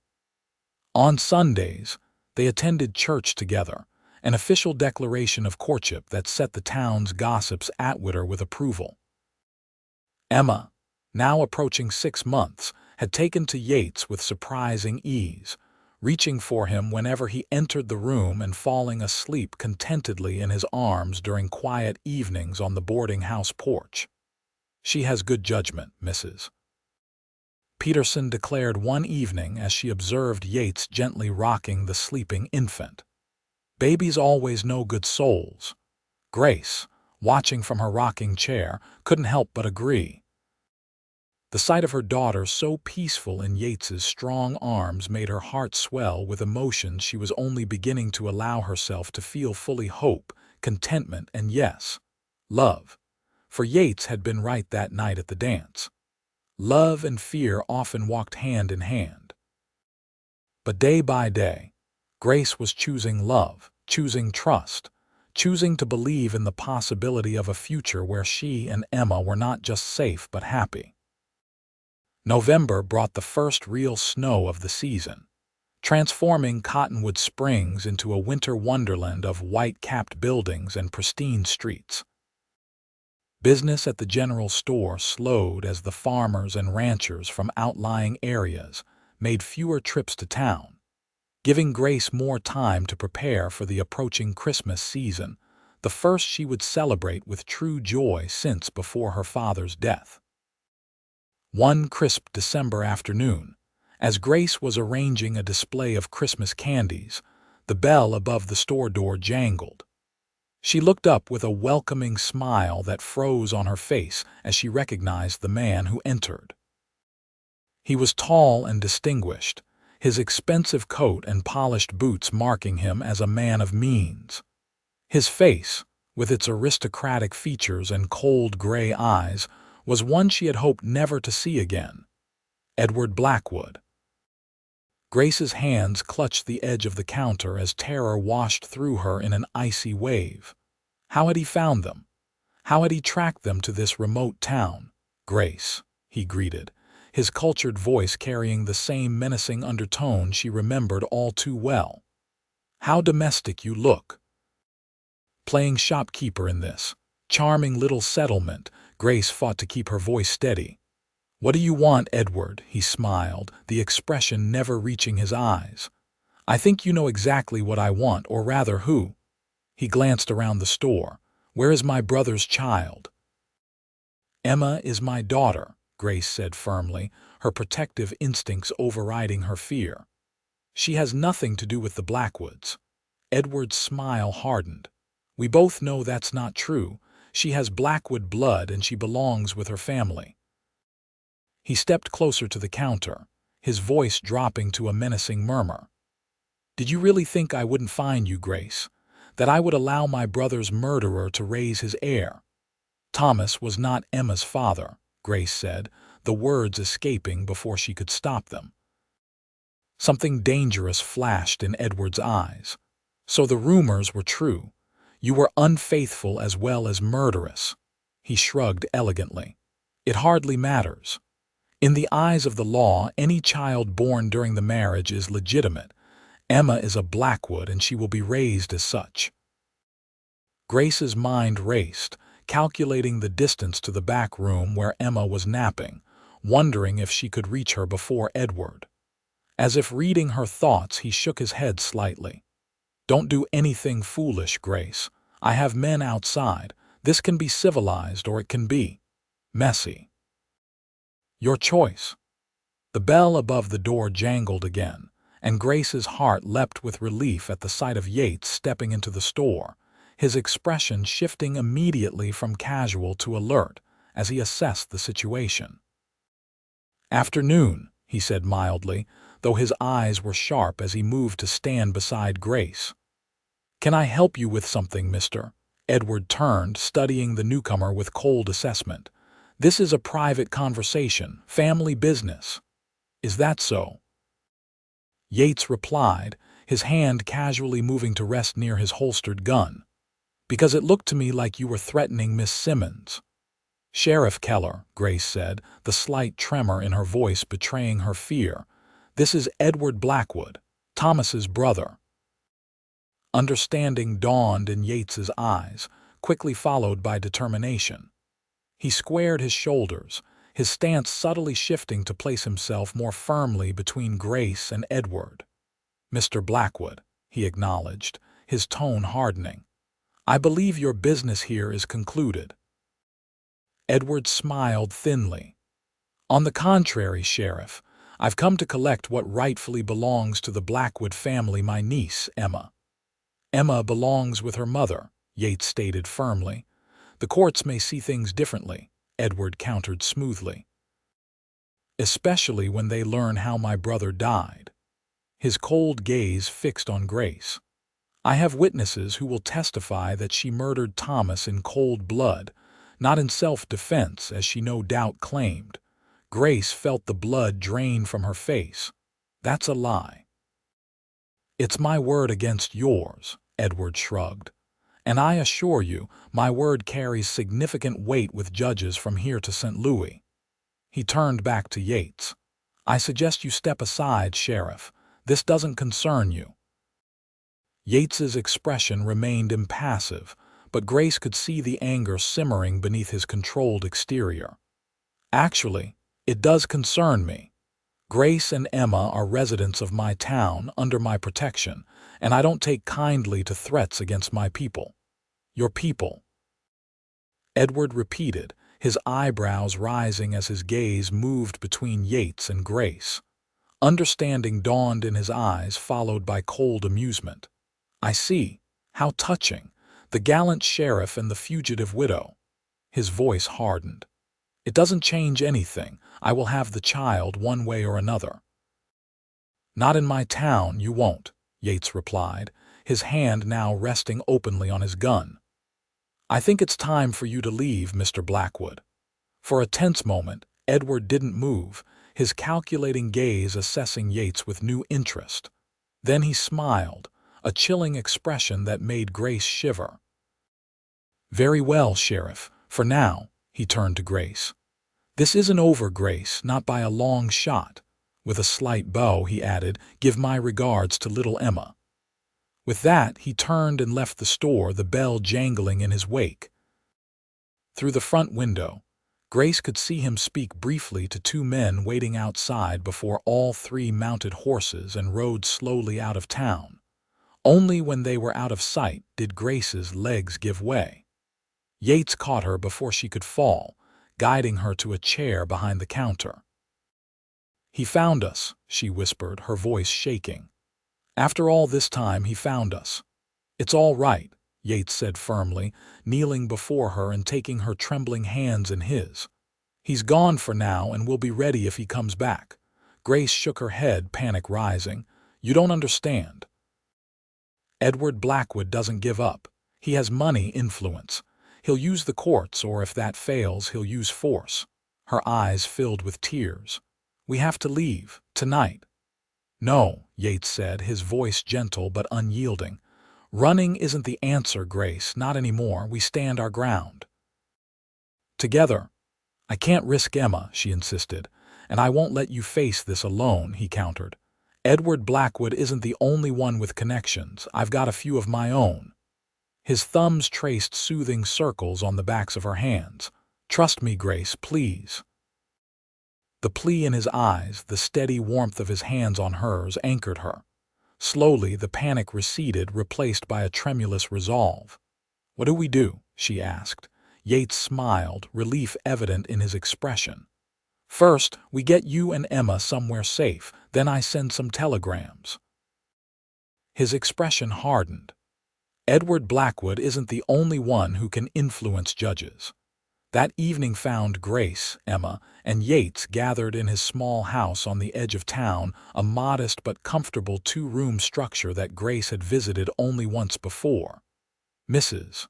On Sundays, they attended church together, an official declaration of courtship that set the town's gossips atwater with approval. Emma, now approaching 6 months, had taken to Yates with surprising ease, reaching for him whenever he entered the room and falling asleep contentedly in his arms during quiet evenings on the boarding house porch. "She has good judgment, Mrs. Peterson declared one evening as she observed Yates gently rocking the sleeping infant. "Babies always know good souls." Grace, watching from her rocking chair, couldn't help but agree. The sight of her daughter so peaceful in Yates's strong arms made her heart swell with emotions she was only beginning to allow herself to feel fully: hope, contentment, and yes, love. For Yates had been right that night at the dance. Love and fear often walked hand in hand. But day by day, Grace was choosing love, choosing trust, choosing to believe in the possibility of a future where she and Emma were not just safe but happy. November brought the first real snow of the season, transforming Cottonwood Springs into a winter wonderland of white-capped buildings and pristine streets. Business at the general store slowed as the farmers and ranchers from outlying areas made fewer trips to town, giving Grace more time to prepare for the approaching Christmas season, the first she would celebrate with true joy since before her father's death. One crisp December afternoon, as Grace was arranging a display of Christmas candies, the bell above the store door jangled. She looked up with a welcoming smile that froze on her face as she recognized the man who entered. He was tall and distinguished, his expensive coat and polished boots marking him as a man of means. His face, with its aristocratic features and cold gray eyes, was one she had hoped never to see again: Edward Blackwood. Grace's hands clutched the edge of the counter as terror washed through her in an icy wave. How had he found them? How had he tracked them to this remote town? "Grace," he greeted, his cultured voice carrying the same menacing undertone she remembered all too well. "How domestic you look." Playing shopkeeper in this charming little settlement, Grace fought to keep her voice steady. "What do you want, Edward?" he smiled, the expression never reaching his eyes. "I think you know exactly what I want, or rather who." He glanced around the store. "Where is my brother's child?" "Emma is my daughter," Grace said firmly, her protective instincts overriding her fear. "She has nothing to do with the Blackwoods." Edward's smile hardened. "We both know that's not true. She has Blackwood blood and she belongs with her family." He stepped closer to the counter, his voice dropping to a menacing murmur. "Did you really think I wouldn't find you, Grace? That I would allow my brother's murderer to raise his heir?" "Thomas was not Emma's father," Grace said, the words escaping before she could stop them. Something dangerous flashed in Edward's eyes. "So the rumors were true. You were unfaithful as well as murderous." He shrugged elegantly. "It hardly matters. In the eyes of the law, any child born during the marriage is legitimate. Emma is a Blackwood and she will be raised as such." Grace's mind raced, calculating the distance to the back room where Emma was napping, wondering if she could reach her before Edward. As if reading her thoughts, he shook his head slightly. "Don't do anything foolish, Grace. I have men outside. This can be civilized or it can be messy. Your choice." The bell above the door jangled again, and Grace's heart leapt with relief at the sight of Yates stepping into the store, his expression shifting immediately from casual to alert as he assessed the situation. "Afternoon," he said mildly, though his eyes were sharp as he moved to stand beside Grace. "Can I help you with something, mister?" Edward turned, studying the newcomer with cold assessment. "This is a private conversation, family business." "Is that so?" Yates replied, his hand casually moving to rest near his holstered gun. "Because it looked to me like you were threatening Miss Simmons." "Sheriff Keller," Grace said, the slight tremor in her voice betraying her fear. "This is Edward Blackwood, Thomas's brother." Understanding dawned in Yates's eyes, quickly followed by determination. He squared his shoulders, his stance subtly shifting to place himself more firmly between Grace and Edward. "Mr. Blackwood," he acknowledged, his tone hardening, "I believe your business here is concluded." Edward smiled thinly. "On the contrary, Sheriff, I've come to collect what rightfully belongs to the Blackwood family, my niece, Emma." "Emma belongs with her mother," Yates stated firmly. "The courts may see things differently," Edward countered smoothly. "Especially when they learn how my brother died." His cold gaze fixed on Grace. "I have witnesses who will testify that she murdered Thomas in cold blood, not in self-defense, as she no doubt claimed." Grace felt the blood drain from her face. "That's a lie." "It's my word against yours," Edward shrugged. "And I assure you, my word carries significant weight with judges from here to St. Louis." He turned back to Yates. "I suggest you step aside, Sheriff. This doesn't concern you." Yates's expression remained impassive, but Grace could see the anger simmering beneath his controlled exterior. "Actually, it does concern me. Grace and Emma are residents of my town under my protection, and I don't take kindly to threats against my people." "Your people," Edward repeated, his eyebrows rising as his gaze moved between Yates and Grace. Understanding dawned in his eyes, followed by cold amusement. "I see. How touching. The gallant sheriff and the fugitive widow." His voice hardened. "It doesn't change anything. I will have the child one way or another." "Not in my town, you won't," Yates replied, his hand now resting openly on his gun. "I think it's time for you to leave, Mr. Blackwood." For a tense moment, Edward didn't move, his calculating gaze assessing Yates with new interest. Then he smiled, a chilling expression that made Grace shiver. "Very well, Sheriff. For now," he turned to Grace. "This isn't over, Grace, not by a long shot." With a slight bow, he added, "Give my regards to little Emma." With that, he turned and left the store, the bell jangling in his wake. Through the front window, Grace could see him speak briefly to two men waiting outside before all three mounted horses and rode slowly out of town. Only when they were out of sight did Grace's legs give way. Yates caught her before she could fall, guiding her to a chair behind the counter. "He found us," she whispered, her voice shaking. "After all this time, he found us." "It's all right," Yates said firmly, kneeling before her and taking her trembling hands in his. "He's gone for now and will be ready if he comes back." Grace shook her head, panic rising. "You don't understand. Edward Blackwood doesn't give up. He has money, influence. He'll use the courts, or if that fails, he'll use force." Her eyes filled with tears. "We have to leave, tonight." "No," Yates said, his voice gentle but unyielding. "Running isn't the answer, Grace, not anymore. We stand our ground. Together." "I can't risk Emma," she insisted. "And I won't let you face this alone," he countered. "Edward Blackwood isn't the only one with connections. I've got a few of my own." His thumbs traced soothing circles on the backs of her hands. "Trust me, Grace, please." The plea in his eyes, the steady warmth of his hands on hers, anchored her. Slowly, the panic receded, replaced by a tremulous resolve. "What do we do?" she asked. Yates smiled, relief evident in his expression. "First, we get you and Emma somewhere safe, then I send some telegrams." His expression hardened. Edward Blackwood isn't the only one who can influence judges. That evening found Grace, Emma, and Yates gathered in his small house on the edge of town, a modest but comfortable two-room structure that Grace had visited only once before. Mrs.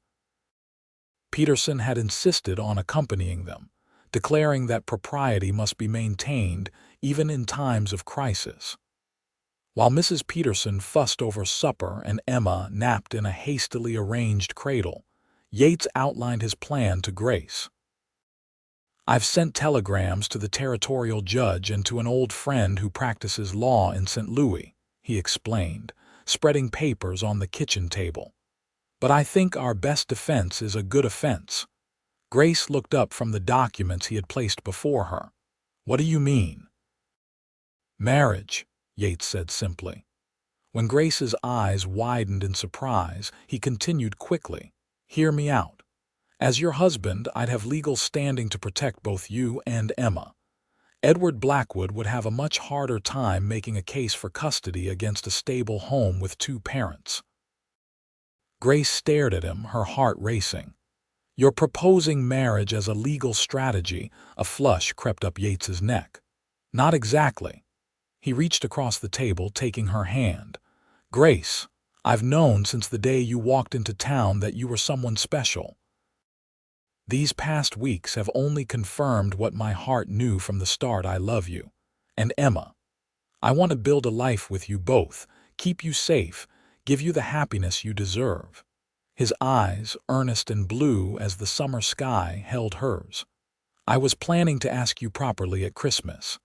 Peterson had insisted on accompanying them, declaring that propriety must be maintained even in times of crisis. While Mrs. Peterson fussed over supper and Emma napped in a hastily arranged cradle, Yates outlined his plan to Grace. "I've sent telegrams to the territorial judge and to an old friend who practices law in St. Louis," he explained, spreading papers on the kitchen table. "But I think our best defense is a good offense." Grace looked up from the documents he had placed before her. "What do you mean?" "Marriage," Yates said simply. When Grace's eyes widened in surprise, he continued quickly. "Hear me out. As your husband, I'd have legal standing to protect both you and Emma. Edward Blackwood would have a much harder time making a case for custody against a stable home with two parents." Grace stared at him, her heart racing. "You're proposing marriage as a legal strategy," a flush crept up Yates's neck. "Not exactly." He reached across the table, taking her hand. "Grace, I've known since the day you walked into town that you were someone special. These past weeks have only confirmed what my heart knew from the start. I love you. And Emma. I want to build a life with you both, keep you safe, give you the happiness you deserve." His eyes, earnest and blue as the summer sky, held hers. "I was planning to ask you properly at Christmas.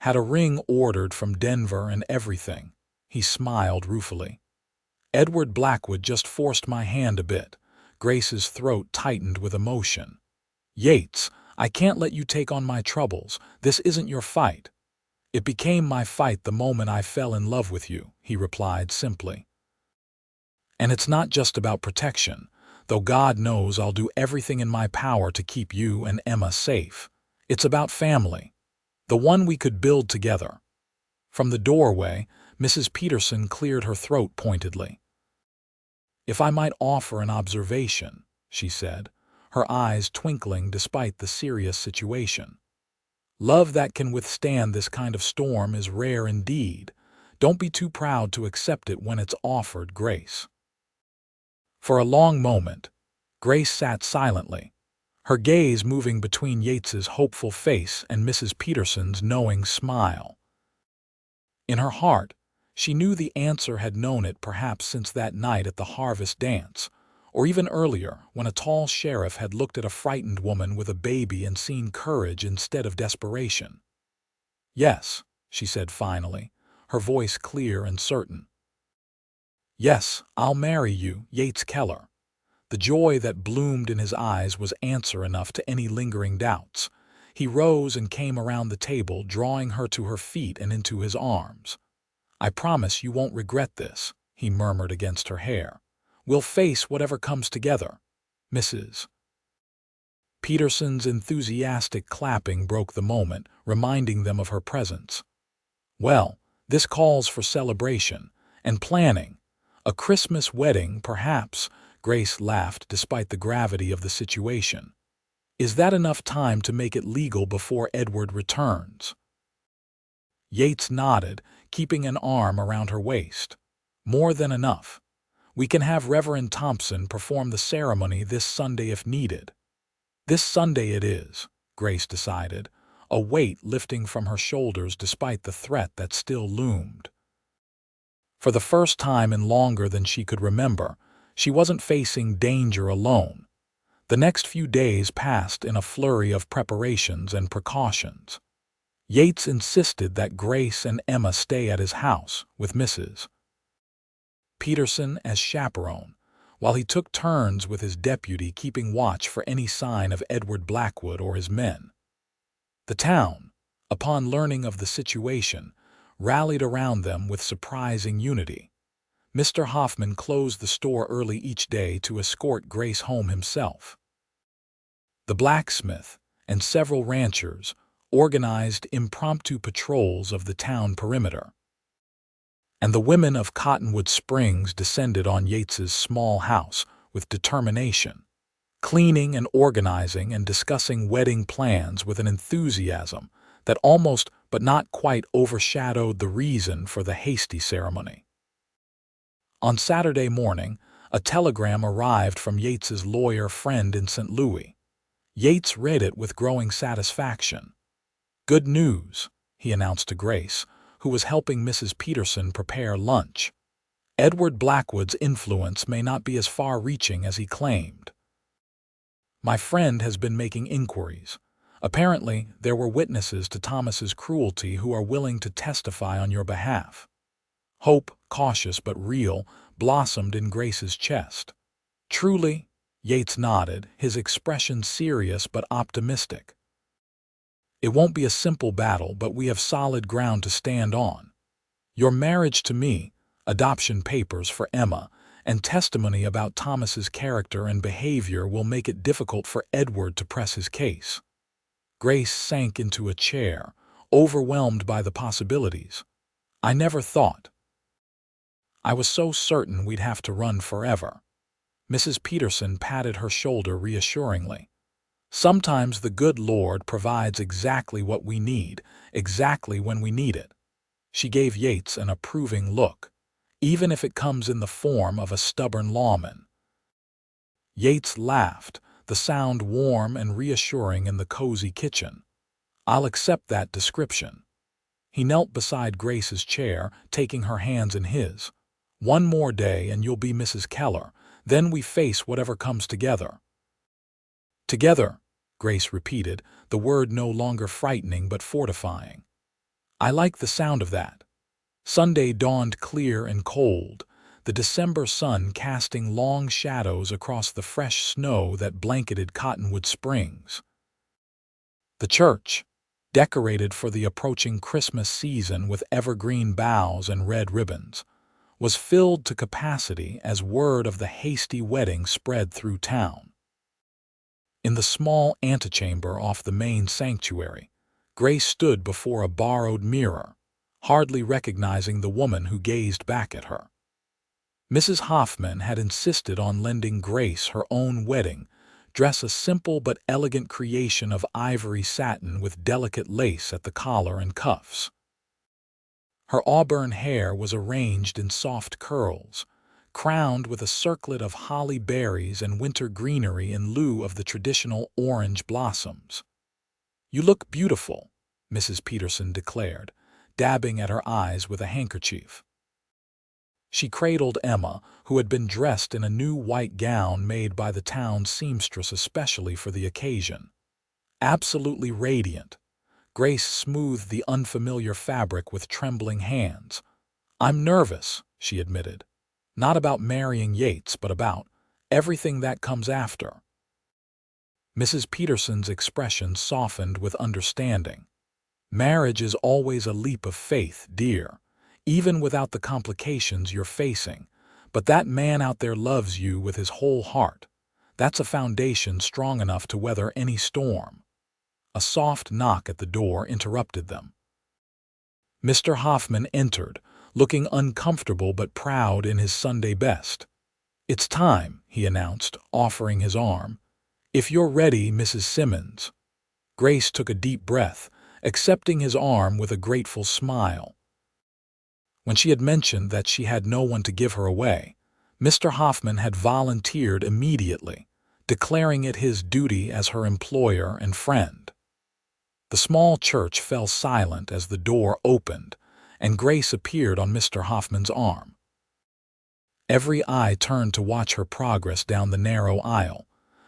Had a ring ordered from Denver and everything." He smiled ruefully. "Edward Blackwood just forced my hand a bit." Grace's throat tightened with emotion. "Yates, I can't let you take on my troubles. This isn't your fight." "It became my fight the moment I fell in love with you," he replied simply. "And it's not just about protection, though God knows I'll do everything in my power to keep you and Emma safe. It's about family, the one we could build together." From the doorway, Mrs. Peterson cleared her throat pointedly. "If I might offer an observation," she said, her eyes twinkling despite the serious situation. "Love that can withstand this kind of storm is rare indeed. Don't be too proud to accept it when it's offered, Grace." For a long moment, Grace sat silently, her gaze moving between Yates's hopeful face and Mrs. Peterson's knowing smile. In her heart, she knew the answer, had known it perhaps since that night at the harvest dance, or even earlier when a tall sheriff had looked at a frightened woman with a baby and seen courage instead of desperation. "Yes," she said finally, her voice clear and certain. "Yes, I'll marry you, Yates Keller." The joy that bloomed in his eyes was answer enough to any lingering doubts. He rose and came around the table, drawing her to her feet and into his arms. "I promise you won't regret this," he murmured against her hair. "We'll face whatever comes together, Mrs. Peterson's enthusiastic clapping broke the moment, reminding them of her presence. "Well, this calls for celebration and planning. A Christmas wedding, perhaps," Grace laughed despite the gravity of the situation. "Is that enough time to make it legal before Edward returns?" Yates nodded, keeping an arm around her waist. "More than enough. We can have Reverend Thompson perform the ceremony this Sunday if needed." "This Sunday it is," Grace decided, a weight lifting from her shoulders despite the threat that still loomed. For the first time in longer than she could remember, she wasn't facing danger alone. The next few days passed in a flurry of preparations and precautions. Yates insisted that Grace and Emma stay at his house, with Mrs. Peterson as chaperone, while he took turns with his deputy keeping watch for any sign of Edward Blackwood or his men. The town, upon learning of the situation, rallied around them with surprising unity. Mr. Hoffman closed the store early each day to escort Grace home himself. The blacksmith and several ranchers organized impromptu patrols of the town perimeter. And the women of Cottonwood Springs descended on Yates's small house with determination, cleaning and organizing and discussing wedding plans with an enthusiasm that almost but not quite overshadowed the reason for the hasty ceremony. On Saturday morning, a telegram arrived from Yates's lawyer friend in St. Louis. Yates read it with growing satisfaction. "Good news," he announced to Grace, who was helping Mrs. Peterson prepare lunch. "Edward Blackwood's influence may not be as far-reaching as he claimed. My friend has been making inquiries. Apparently, there were witnesses to Thomas's cruelty who are willing to testify on your behalf." Hope, cautious but real, blossomed in Grace's chest. "Truly?" Yates nodded, his expression serious but optimistic. "It won't be a simple battle, but we have solid ground to stand on. Your marriage to me, adoption papers for Emma, and testimony about Thomas's character and behavior will make it difficult for Edward to press his case." Grace sank into a chair, overwhelmed by the possibilities. "I never thought. I was so certain we'd have to run forever." Mrs. Peterson patted her shoulder reassuringly. "Sometimes the good Lord provides exactly what we need, exactly when we need it." She gave Yates an approving look, "even if it comes in the form of a stubborn lawman." Yates laughed, the sound warm and reassuring in the cozy kitchen. "I'll accept that description." He knelt beside Grace's chair, taking her hands in his. "One more day and you'll be Mrs. Keller. Then we face whatever comes together." "Together," Grace repeated, the word no longer frightening but fortifying. "I like the sound of that." Sunday dawned clear and cold, the December sun casting long shadows across the fresh snow that blanketed Cottonwood Springs. The church, decorated for the approaching Christmas season with evergreen boughs and red ribbons, was filled to capacity as word of the hasty wedding spread through town. In the small antechamber off the main sanctuary, Grace stood before a borrowed mirror, hardly recognizing the woman who gazed back at her. Mrs. Hoffman had insisted on lending Grace her own wedding dress, a simple but elegant creation of ivory satin with delicate lace at the collar and cuffs. Her auburn hair was arranged in soft curls, crowned with a circlet of holly berries and winter greenery in lieu of the traditional orange blossoms. "You look beautiful," Mrs. Peterson declared, dabbing at her eyes with a handkerchief. She cradled Emma, who had been dressed in a new white gown made by the town seamstress especially for the occasion. Absolutely radiant, Grace smoothed the unfamiliar fabric with trembling hands. "I'm nervous," she admitted. "Not about marrying Yates, but about everything that comes after." Mrs. Peterson's expression softened with understanding. "Marriage is always a leap of faith, dear, even without the complications you're facing. But that man out there loves you with his whole heart. That's a foundation strong enough to weather any storm. A soft knock at the door interrupted them. Mr. Hoffman entered, looking uncomfortable but proud in his Sunday best. "It's time," he announced, offering his arm. "If you're ready, Mrs. Simmons." Grace took a deep breath, accepting his arm with a grateful smile. When she had mentioned that she had no one to give her away, Mr. Hoffman had volunteered immediately, declaring it his duty as her employer and friend. The small church fell silent as the door opened, and Grace appeared on Mr. Hoffman's arm. Every eye turned to watch her progress down the narrow aisle,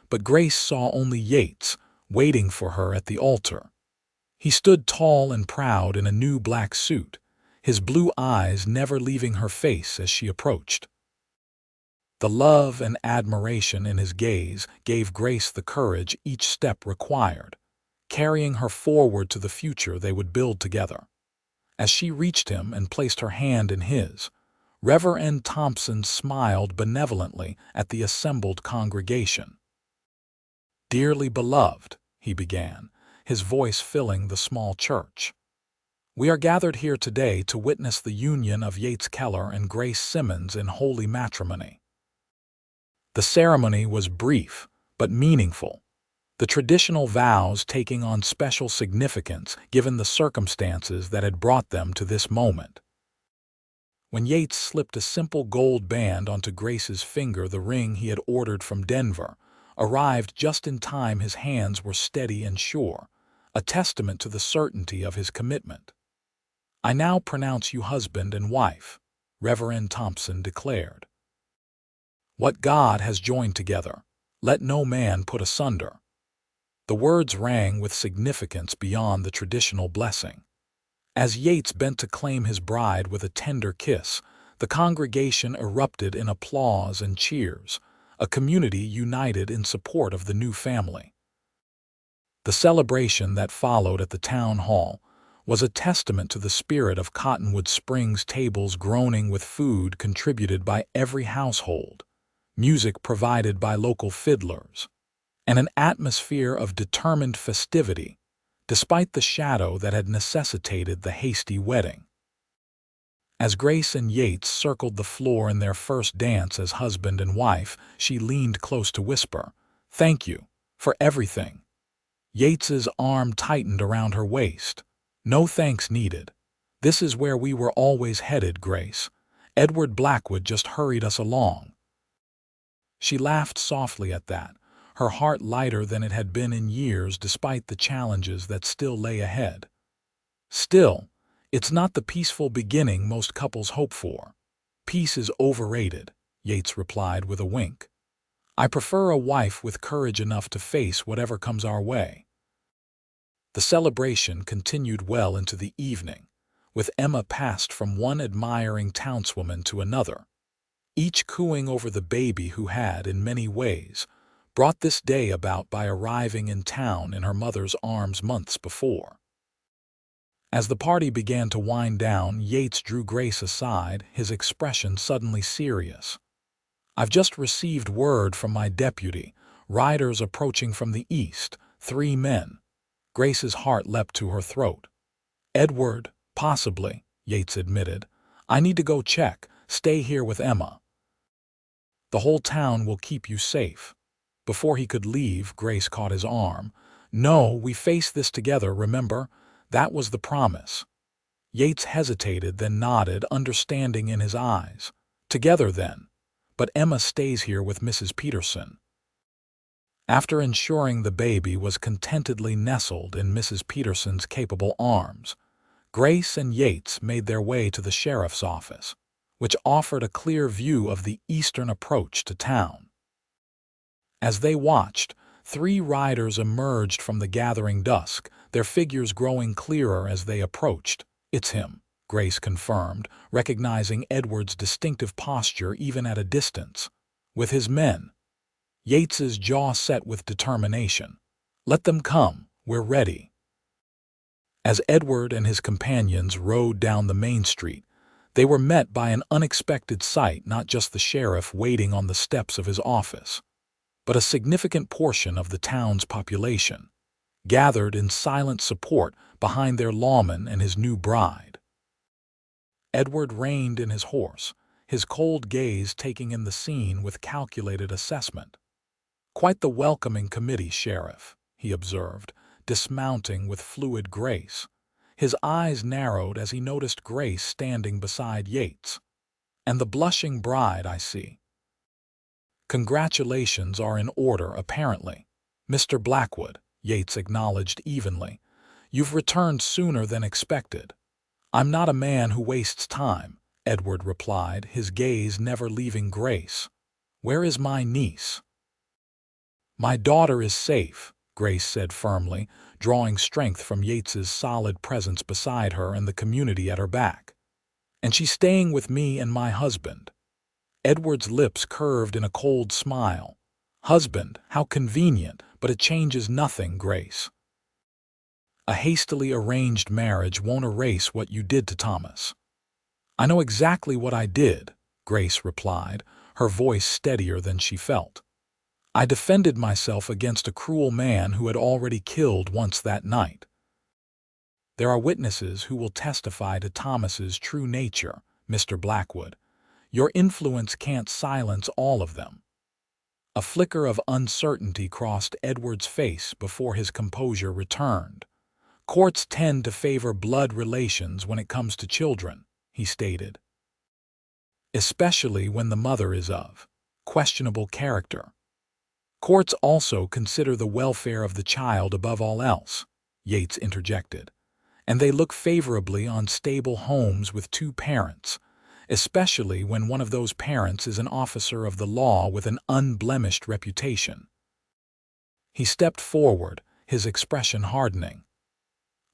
but Grace saw only Yates, waiting for her at the altar. He stood tall and proud in a new black suit, his blue eyes never leaving her face as she approached. The love and admiration in his gaze gave Grace the courage each step required, carrying her forward to the future they would build together. As she reached him and placed her hand in his, Reverend Thompson smiled benevolently at the assembled congregation. "Dearly beloved," he began, his voice filling the small church, "we are gathered here today to witness the union of Yates Keller and Grace Simmons in holy matrimony." The ceremony was brief but meaningful, the traditional vows taking on special significance given the circumstances that had brought them to this moment. When Yates slipped a simple gold band onto Grace's finger, the ring he had ordered from Denver arrived just in time. His hands were steady and sure, a testament to the certainty of his commitment. "I now pronounce you husband and wife," Reverend Thompson declared. "What God has joined together, let no man put asunder." The words rang with significance beyond the traditional blessing. As Yates bent to claim his bride with a tender kiss, the congregation erupted in applause and cheers, a community united in support of the new family. The celebration that followed at the town hall was a testament to the spirit of Cottonwood Springs, tables groaning with food contributed by every household, music provided by local fiddlers, and an atmosphere of determined festivity, despite the shadow that had necessitated the hasty wedding. As Grace and Yates circled the floor in their first dance as husband and wife, she leaned close to whisper, "Thank you for everything." Yates's arm tightened around her waist. "No thanks needed. This is where we were always headed, Grace. Edward Blackwood just hurried us along." She laughed softly at that, her heart lighter than it had been in years despite the challenges that still lay ahead. Still, it's not the peaceful beginning most couples hope for. "Peace is overrated," Yates replied with a wink. "I prefer a wife with courage enough to face whatever comes our way." The celebration continued well into the evening, with Emma passed from one admiring townswoman to another, each cooing over the baby who had, in many ways, brought this day about by arriving in town in her mother's arms months before. As the party began to wind down, Yates drew Grace aside, his expression suddenly serious. "I've just received word from my deputy, riders approaching from the east, 3 men." Grace's heart leapt to her throat. "Edward, possibly," Yates admitted. "I need to go check. Stay here with Emma. The whole town will keep you safe." Before he could leave, Grace caught his arm. "No, we face this together, remember? That was the promise." Yates hesitated, then nodded, understanding in his eyes. "Together, then. But Emma stays here with Mrs. Peterson." After ensuring the baby was contentedly nestled in Mrs. Peterson's capable arms, Grace and Yates made their way to the sheriff's office, which offered a clear view of the eastern approach to town. As they watched, 3 riders emerged from the gathering dusk, their figures growing clearer as they approached. "It's him," Grace confirmed, recognizing Edward's distinctive posture even at a distance. "With his men." Yates's jaw set with determination. "Let them come, we're ready." As Edward and his companions rode down the main street, they were met by an unexpected sight, not just the sheriff waiting on the steps of his office, but a significant portion of the town's population, gathered in silent support behind their lawman and his new bride. Edward reined in his horse, his cold gaze taking in the scene with calculated assessment. "Quite the welcoming committee, Sheriff," he observed, dismounting with fluid grace. His eyes narrowed as he noticed Grace standing beside Yates. "And the blushing bride, I see." "Congratulations are in order, apparently, Mr. Blackwood," Yates acknowledged evenly. "You've returned sooner than expected." "I'm not a man who wastes time," Edward replied, his gaze never leaving Grace. "Where is my niece?" "My daughter is safe," Grace said firmly, drawing strength from Yates's solid presence beside her and the community at her back. "And she's staying with me and my husband." Edward's lips curved in a cold smile. "Husband, how convenient, but it changes nothing, Grace. A hastily arranged marriage won't erase what you did to Thomas." "I know exactly what I did," Grace replied, her voice steadier than she felt. "I defended myself against a cruel man who had already killed once that night. There are witnesses who will testify to Thomas's true nature, Mr. Blackwood. Your influence can't silence all of them." A flicker of uncertainty crossed Edward's face before his composure returned. "Courts tend to favor blood relations when it comes to children," he stated, "especially when the mother is of questionable character. Courts also consider the welfare of the child above all else," Yates interjected, "and they look favorably on stable homes with two parents, especially when one of those parents is an officer of the law with an unblemished reputation." He stepped forward, his expression hardening.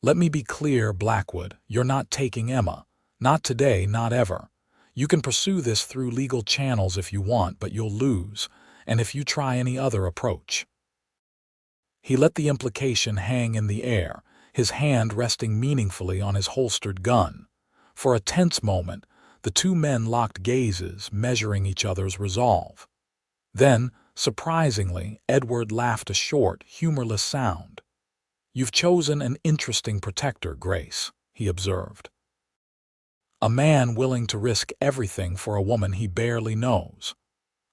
"Let me be clear, Blackwood, you're not taking Emma. Not today, not ever. You can pursue this through legal channels if you want, but you'll lose, and if you try any other approach." He let the implication hang in the air, his hand resting meaningfully on his holstered gun. For a tense moment, the two men locked gazes, measuring each other's resolve. Then, surprisingly, Edward laughed a short, humorless sound. "You've chosen an interesting protector, Grace," he observed. "A man willing to risk everything for a woman he barely knows.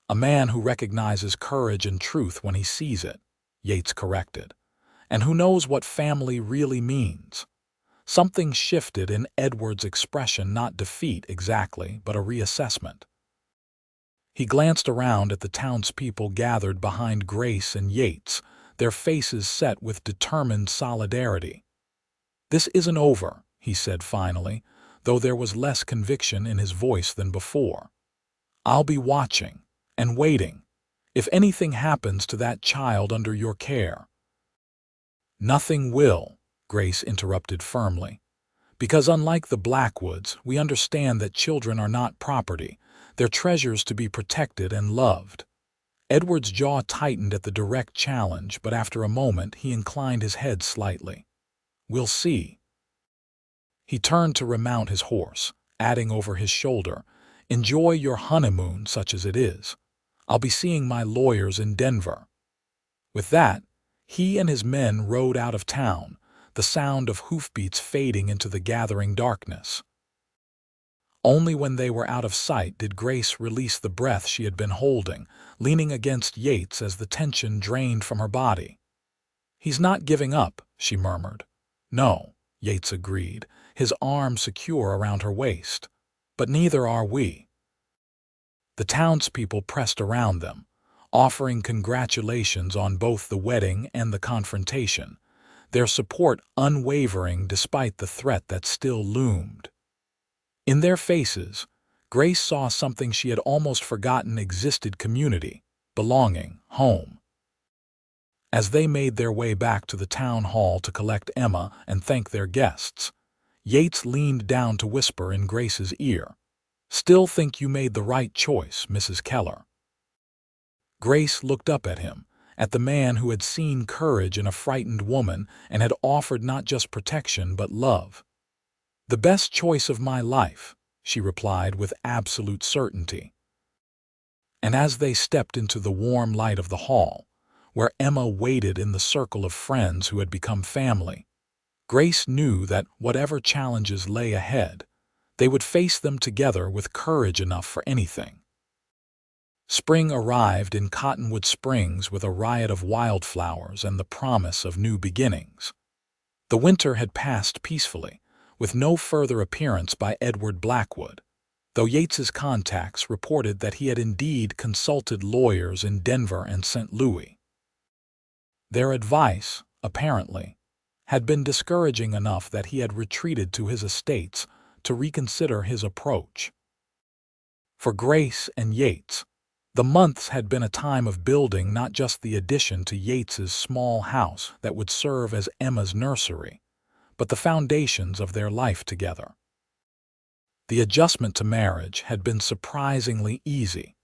A man who recognizes courage and truth when he sees it," Yates corrected, "and who knows what family really means." Something shifted in Edward's expression, not defeat exactly, but a reassessment. He glanced around at the townspeople gathered behind Grace and Yates, their faces set with determined solidarity. "This isn't over," he said finally, though there was less conviction in his voice than before. "I'll be watching and waiting, if anything happens to that child under your care." "Nothing will," Grace interrupted firmly, "because unlike the Blackwoods, we understand that children are not property. They're treasures to be protected and loved." Edward's jaw tightened at the direct challenge, but after a moment he inclined his head slightly. "We'll see." He turned to remount his horse, adding over his shoulder, "Enjoy your honeymoon, such as it is. I'll be seeing my lawyers in Denver." With that, he and his men rode out of town, the sound of hoofbeats fading into the gathering darkness. Only when they were out of sight did Grace release the breath she had been holding, leaning against Yates as the tension drained from her body. "He's not giving up," she murmured. "No," Yates agreed, his arm secure around her waist. "But neither are we." The townspeople pressed around them, offering congratulations on both the wedding and the confrontation, their support unwavering despite the threat that still loomed. In their faces, Grace saw something she had almost forgotten existed: community, belonging, home. As they made their way back to the town hall to collect Emma and thank their guests, Yates leaned down to whisper in Grace's ear, "Still think you made the right choice, Mrs. Keller." Grace looked up at him, at the man who had seen courage in a frightened woman and had offered not just protection but love. "The best choice of my life," she replied with absolute certainty. And as they stepped into the warm light of the hall, where Emma waited in the circle of friends who had become family, Grace knew that whatever challenges lay ahead, they would face them together with courage enough for anything. Spring arrived in Cottonwood Springs with a riot of wildflowers and the promise of new beginnings. The winter had passed peacefully, with no further appearance by Edward Blackwood, though Yates's contacts reported that he had indeed consulted lawyers in Denver and St. Louis. Their advice, apparently, had been discouraging enough that he had retreated to his estates to reconsider his approach. For Grace and Yates, the months had been a time of building not just the addition to Yates's small house that would serve as Emma's nursery, but the foundations of their life together. The adjustment to marriage had been surprisingly easy,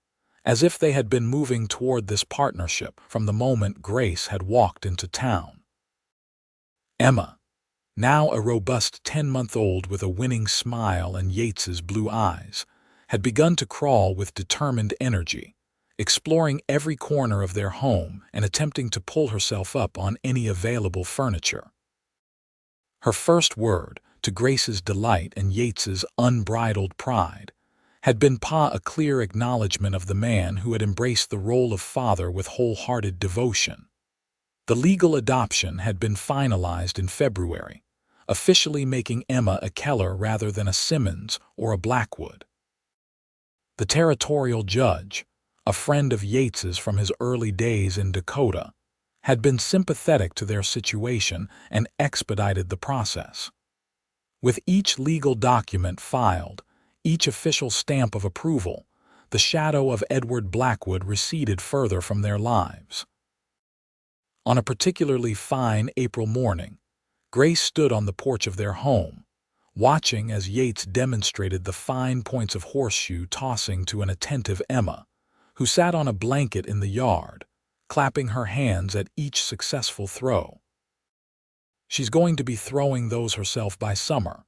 as if they had been moving toward this partnership from the moment Grace had walked into town. Emma, now a robust 10-month-old with a winning smile and Yates's blue eyes, had begun to crawl with determined energy, exploring every corner of their home and attempting to pull herself up on any available furniture. Her first word, to Grace's delight and Yates's unbridled pride, had been a clear acknowledgment of the man who had embraced the role of father with wholehearted devotion. The legal adoption had been finalized in February, officially making Emma a Keller rather than a Simmons or a Blackwood. The territorial judge, a friend of Yates's from his early days in Dakota, had been sympathetic to their situation and expedited the process. With each legal document filed, each official stamp of approval, the shadow of Edward Blackwood receded further from their lives. On a particularly fine April morning, Grace stood on the porch of their home, watching as Yates demonstrated the fine points of horseshoe tossing to an attentive Emma, who sat on a blanket in the yard, clapping her hands at each successful throw. "She's going to be throwing those herself by summer,"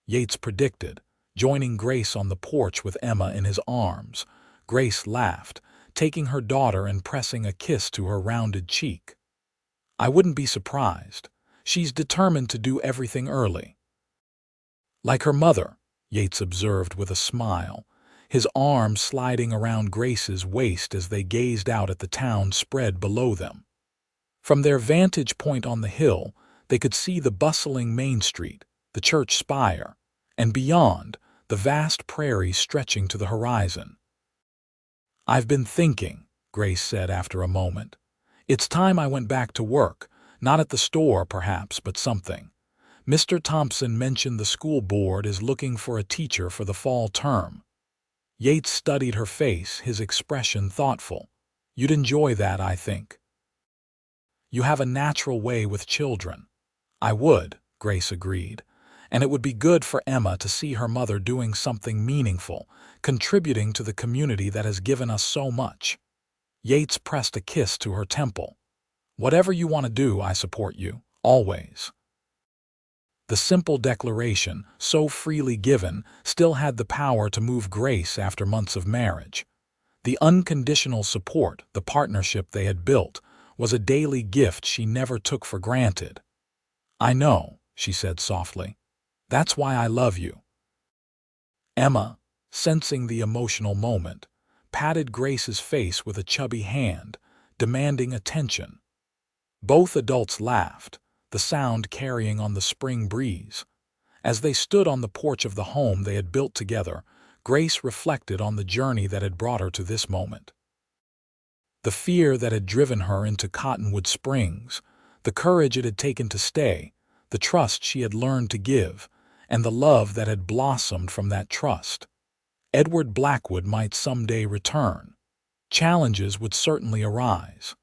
Yates predicted, joining Grace on the porch with Emma in his arms. Grace laughed, taking her daughter and pressing a kiss to her rounded cheek. "I wouldn't be surprised. She's determined to do everything early." "Like her mother," Yates observed with a smile, his arm sliding around Grace's waist as they gazed out at the town spread below them. From their vantage point on the hill, they could see the bustling Main Street, the church spire, and beyond, the vast prairie stretching to the horizon. "I've been thinking," Grace said after a moment. "It's time I went back to work, not at the store perhaps, but something. Mr. Thompson mentioned the school board is looking for a teacher for the fall term." Yates studied her face, his expression thoughtful. "You'd enjoy that, I think. You have a natural way with children." "I would," Grace agreed, "and it would be good for Emma to see her mother doing something meaningful, contributing to the community that has given us so much." Yates pressed a kiss to her temple. "Whatever you want to do, I support you, always." The simple declaration, so freely given, still had the power to move Grace after months of marriage. The unconditional support, the partnership they had built, was a daily gift she never took for granted. "I know," she said softly. "That's why I love you." Emma, sensing the emotional moment, patted Grace's face with a chubby hand, demanding attention. Both adults laughed, the sound carrying on the spring breeze. As they stood on the porch of the home they had built together, Grace reflected on the journey that had brought her to this moment. The fear that had driven her into Cottonwood Springs, the courage it had taken to stay, the trust she had learned to give, and the love that had blossomed from that trust. Edward Blackwood might someday return. Challenges would certainly arise.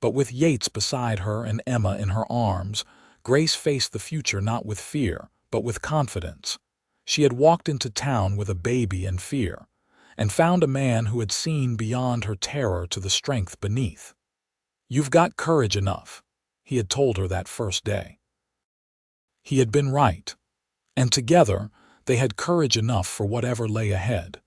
But with Yates beside her and Emma in her arms, Grace faced the future not with fear, but with confidence. She had walked into town with a baby and fear, and found a man who had seen beyond her terror to the strength beneath. "You've got courage enough," he had told her that first day. He had been right, and together they had courage enough for whatever lay ahead.